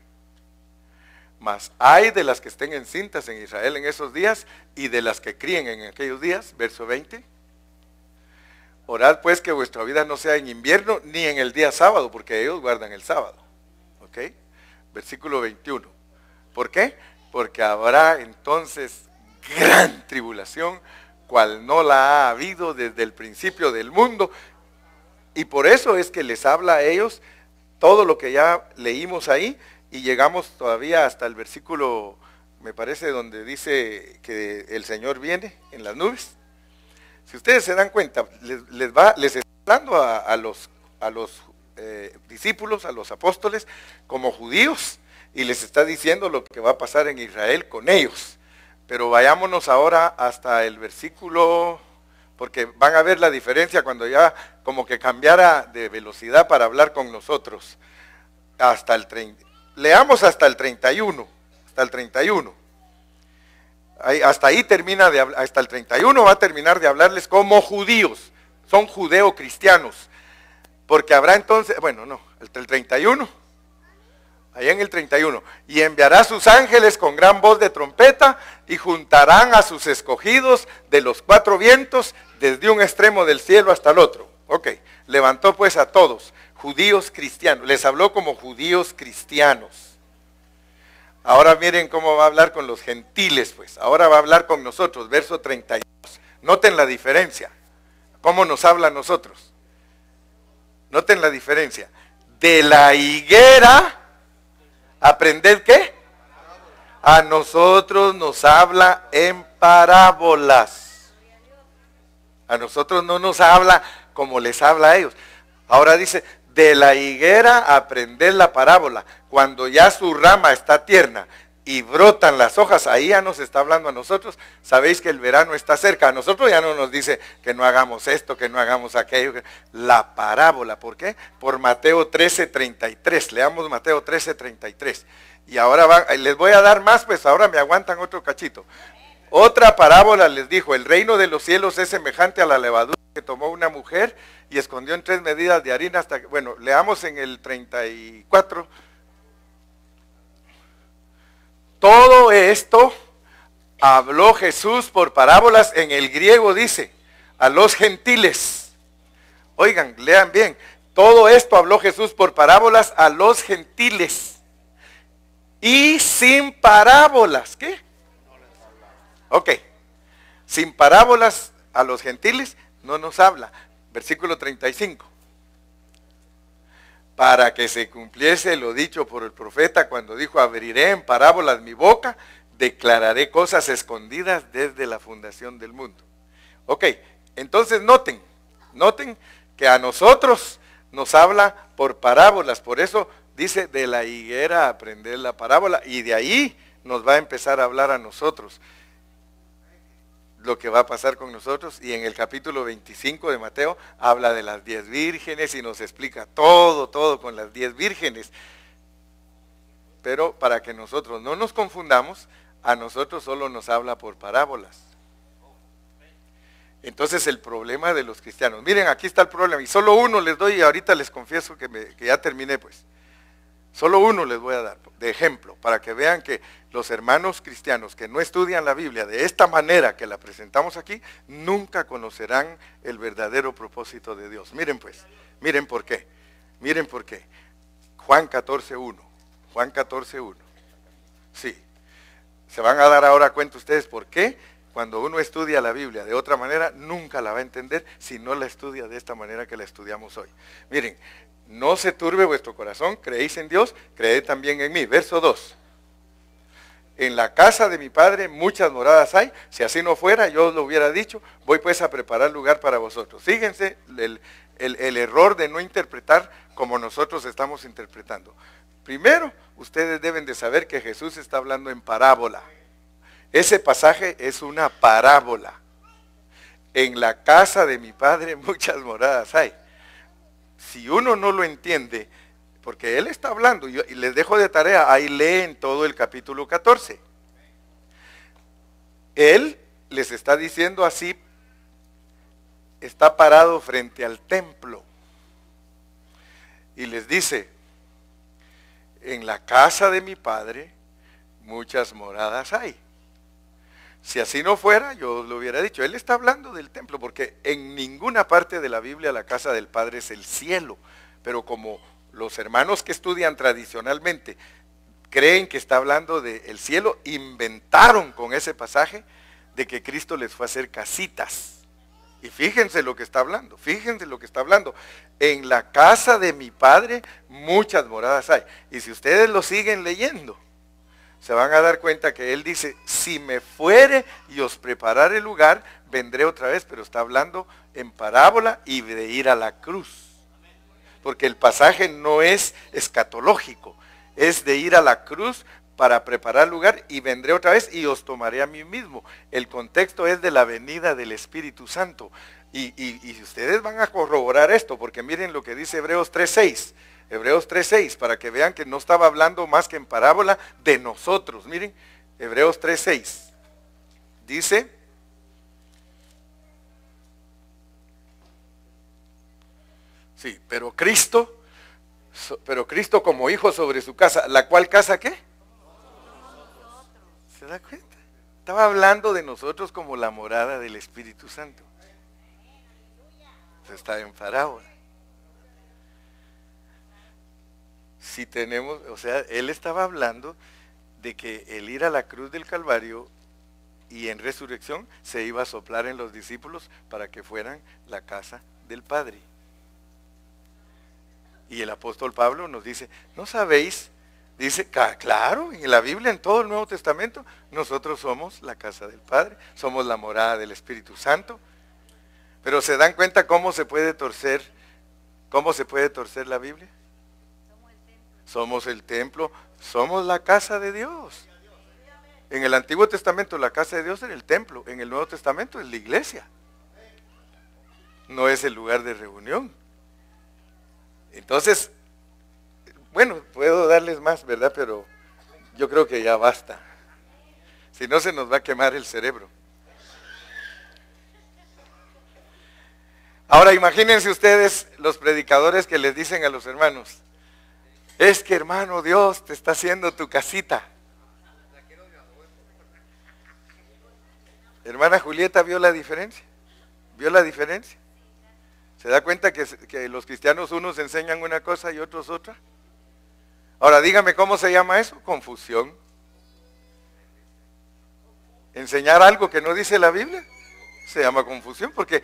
Mas hay de las que estén encintas en Israel en esos días y de las que críen en aquellos días. Verso 20. Orad pues que vuestra vida no sea en invierno ni en el día sábado, porque ellos guardan el sábado. ¿Ok? Versículo 21. ¿Por qué? Porque habrá entonces gran tribulación, cual no la ha habido desde el principio del mundo. Y por eso es que les habla a ellos todo lo que ya leímos ahí, y llegamos todavía hasta el versículo, me parece, donde dice que el Señor viene en las nubes. Si ustedes se dan cuenta, les está hablando a los discípulos, a los apóstoles, como judíos, y les está diciendo lo que va a pasar en Israel con ellos. Pero vayámonos ahora hasta el versículo, porque van a ver la diferencia cuando ya como que cambiara de velocidad para hablar con nosotros. Hasta el 30, leamos hasta el 31, hasta el 31. Hasta ahí termina de hablar, hasta el 31 va a terminar de hablarles como judíos, son judeo-cristianos. Porque habrá entonces, bueno, no, el 31, allá en el 31, y enviará a sus ángeles con gran voz de trompeta y juntarán a sus escogidos de los cuatro vientos desde un extremo del cielo hasta el otro. Ok, levantó pues a todos, judíos cristianos, les habló como judíos cristianos. Ahora miren cómo va a hablar con los gentiles, pues, ahora va a hablar con nosotros, verso 32. Noten la diferencia, cómo nos habla a nosotros. Noten la diferencia. De la higuera, ¿aprended qué? A nosotros nos habla en parábolas. A nosotros no nos habla como les habla a ellos. Ahora dice, de la higuera aprended la parábola. Cuando ya su rama está tierna y brotan las hojas, ahí ya nos está hablando a nosotros. Sabéis que el verano está cerca. A nosotros ya no nos dice que no hagamos esto, que no hagamos aquello. La parábola, ¿por qué? Por Mateo 13:33. Leamos Mateo 13:33. Y ahora les voy a dar más, pues ahora me aguantan otro cachito. Otra parábola les dijo, el reino de los cielos es semejante a la levadura que tomó una mujer y escondió en 3 medidas de harina hasta que, bueno, leamos en el 34. Todo esto habló Jesús por parábolas, en el griego dice, a los gentiles. Oigan, lean bien. Todo esto habló Jesús por parábolas a los gentiles. Y sin parábolas, ¿qué? Ok. Sin parábolas a los gentiles no nos habla. Versículo 35. Para que se cumpliese lo dicho por el profeta cuando dijo, abriré en parábolas mi boca, declararé cosas escondidas desde la fundación del mundo. Ok, entonces noten que a nosotros nos habla por parábolas, por eso dice de la higuera aprender la parábola, y de ahí nos va a empezar a hablar a nosotros lo que va a pasar con nosotros. Y en el capítulo 25 de Mateo habla de las 10 vírgenes y nos explica todo con las 10 vírgenes. Pero para que nosotros no nos confundamos, a nosotros solo nos habla por parábolas. Entonces el problema de los cristianos, miren, aquí está el problema, y solo uno les doy, y ahorita les confieso que ya terminé, pues. Solo uno les voy a dar de ejemplo, para que vean que los hermanos cristianos que no estudian la Biblia de esta manera que la presentamos aquí, nunca conocerán el verdadero propósito de Dios. Miren pues, miren por qué. Juan 14:1. Juan 14:1. Sí. Se van a dar ahora cuenta ustedes por qué cuando uno estudia la Biblia de otra manera, nunca la va a entender si no la estudia de esta manera que la estudiamos hoy. Miren, no se turbe vuestro corazón, creéis en Dios, creed también en mí. Verso 2. En la casa de mi Padre muchas moradas hay, si así no fuera, yo os lo hubiera dicho, voy pues a preparar lugar para vosotros. Fíjense el error de no interpretar como nosotros estamos interpretando. Primero, ustedes deben de saber que Jesús está hablando en parábola. Ese pasaje es una parábola. En la casa de mi Padre muchas moradas hay. Si uno no lo entiende, porque Él está hablando, y les dejo de tarea, ahí leen todo el capítulo 14. Él les está diciendo así, está parado frente al templo, y les dice, en la casa de mi Padre muchas moradas hay. Si así no fuera, yo os lo hubiera dicho. Él está hablando del templo, porque en ninguna parte de la Biblia la casa del Padre es el cielo. Pero como los hermanos que estudian tradicionalmente creen que está hablando del cielo, inventaron con ese pasaje de que Cristo les fue a hacer casitas. Y fíjense lo que está hablando, En la casa de mi Padre muchas moradas hay. Y si ustedes lo siguen leyendo, se van a dar cuenta que Él dice, si me fuere y os preparare el lugar, vendré otra vez, pero está hablando en parábola y de ir a la cruz. Porque el pasaje no es escatológico, es de ir a la cruz para preparar lugar y vendré otra vez y os tomaré a mí mismo. El contexto es de la venida del Espíritu Santo. Y ustedes van a corroborar esto, porque miren lo que dice Hebreos 3:6. Hebreos 3:6, para que vean que no estaba hablando más que en parábola de nosotros. Miren, Hebreos 3:6. Dice, sí, pero Cristo como hijo sobre su casa, ¿la cual casa qué? ¿Se da cuenta? Estaba hablando de nosotros como la morada del Espíritu Santo. Está en parábola. Si tenemos, o sea, él estaba hablando de que el ir a la cruz del Calvario y en resurrección se iba a soplar en los discípulos para que fueran la casa del Padre. Y el apóstol Pablo nos dice, ¿no sabéis? Dice, claro, en la Biblia, en todo el Nuevo Testamento, nosotros somos la casa del Padre, somos la morada del Espíritu Santo. Pero ¿se dan cuenta cómo se puede torcer la Biblia? Somos el templo, somos la casa de Dios. En el Antiguo Testamento la casa de Dios era el templo, en el Nuevo Testamento es la iglesia. No es el lugar de reunión. Entonces, bueno, puedo darles más, ¿verdad? Pero yo creo que ya basta. Si no, se nos va a quemar el cerebro. Ahora imagínense ustedes los predicadores que les dicen a los hermanos, es que hermano, Dios te está haciendo tu casita. Hermana Julieta, ¿vio la diferencia? ¿Vio la diferencia? ¿Se da cuenta que los cristianos unos enseñan una cosa y otros otra? Ahora dígame, ¿cómo se llama eso? Confusión. Enseñar algo que no dice la Biblia se llama confusión, porque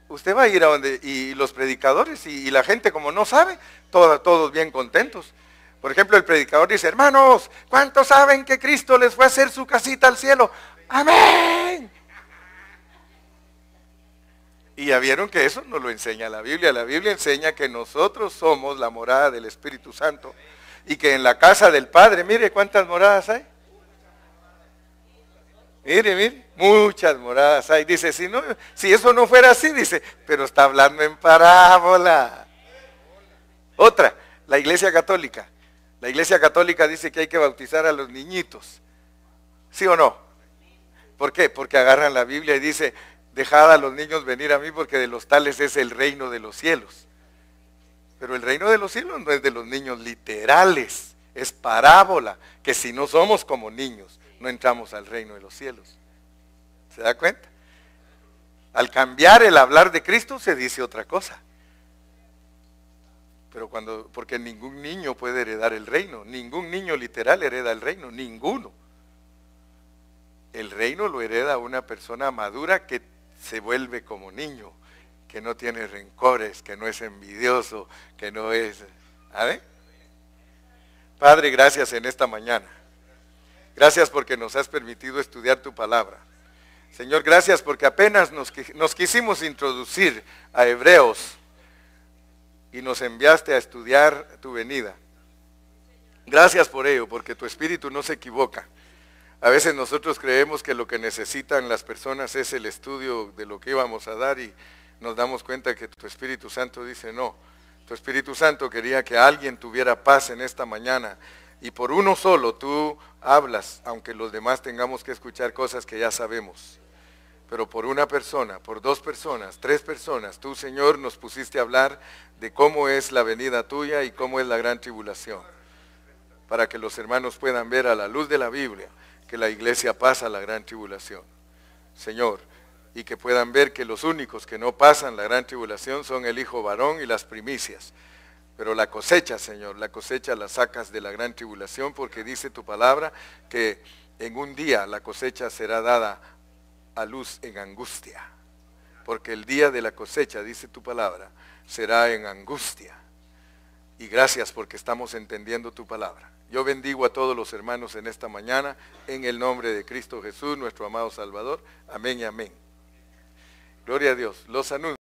usted va a ir a donde, y los predicadores y la gente como no sabe, todos bien contentos. Por ejemplo, el predicador dice, hermanos, ¿cuántos saben que Cristo les fue a hacer su casita al cielo? ¡Amén! Y ya vieron que eso no lo enseña la Biblia. La Biblia enseña que nosotros somos la morada del Espíritu Santo y que en la casa del Padre, mire cuántas moradas hay. Mire, muchas moradas hay. Dice, si eso no fuera así, dice, pero está hablando en parábola. Otra, la Iglesia Católica. La Iglesia Católica dice que hay que bautizar a los niñitos. ¿Sí o no? ¿Por qué? Porque agarran la Biblia y dice, dejad a los niños venir a mí porque de los tales es el reino de los cielos. Pero el reino de los cielos no es de los niños literales, es parábola, que si no somos como niños, no entramos al reino de los cielos. ¿Se da cuenta? Al cambiar el hablar de Cristo se dice otra cosa. Pero porque ningún niño puede heredar el reino, ningún niño literal hereda el reino, ninguno. El reino lo hereda una persona madura que se vuelve como niño, que no tiene rencores, que no es envidioso, que no es... ¿Sabe? Padre, gracias en esta mañana. Gracias porque nos has permitido estudiar tu palabra. Señor, gracias porque apenas nos quisimos introducir a Hebreos y nos enviaste a estudiar tu venida. Gracias por ello, porque tu Espíritu no se equivoca. A veces nosotros creemos que lo que necesitan las personas es el estudio de lo que íbamos a dar y nos damos cuenta que tu Espíritu Santo dice no. Tu Espíritu Santo quería que alguien tuviera paz en esta mañana y por uno solo tú hablas, aunque los demás tengamos que escuchar cosas que ya sabemos. Pero por una persona, por 2 personas, 3 personas, tú, Señor, nos pusiste a hablar de cómo es la venida tuya y cómo es la gran tribulación. Para que los hermanos puedan ver a la luz de la Biblia que la iglesia pasa la gran tribulación. Señor, y que puedan ver que los únicos que no pasan la gran tribulación son el hijo varón y las primicias. Pero la cosecha, Señor, la cosecha la sacas de la gran tribulación porque dice tu palabra que en un día la cosecha será dada a luz en angustia. Porque el día de la cosecha, dice tu palabra, será en angustia. Y gracias porque estamos entendiendo tu palabra. Yo bendigo a todos los hermanos en esta mañana, en el nombre de Cristo Jesús, nuestro amado Salvador. Amén y amén. Gloria a Dios. Los anuncios.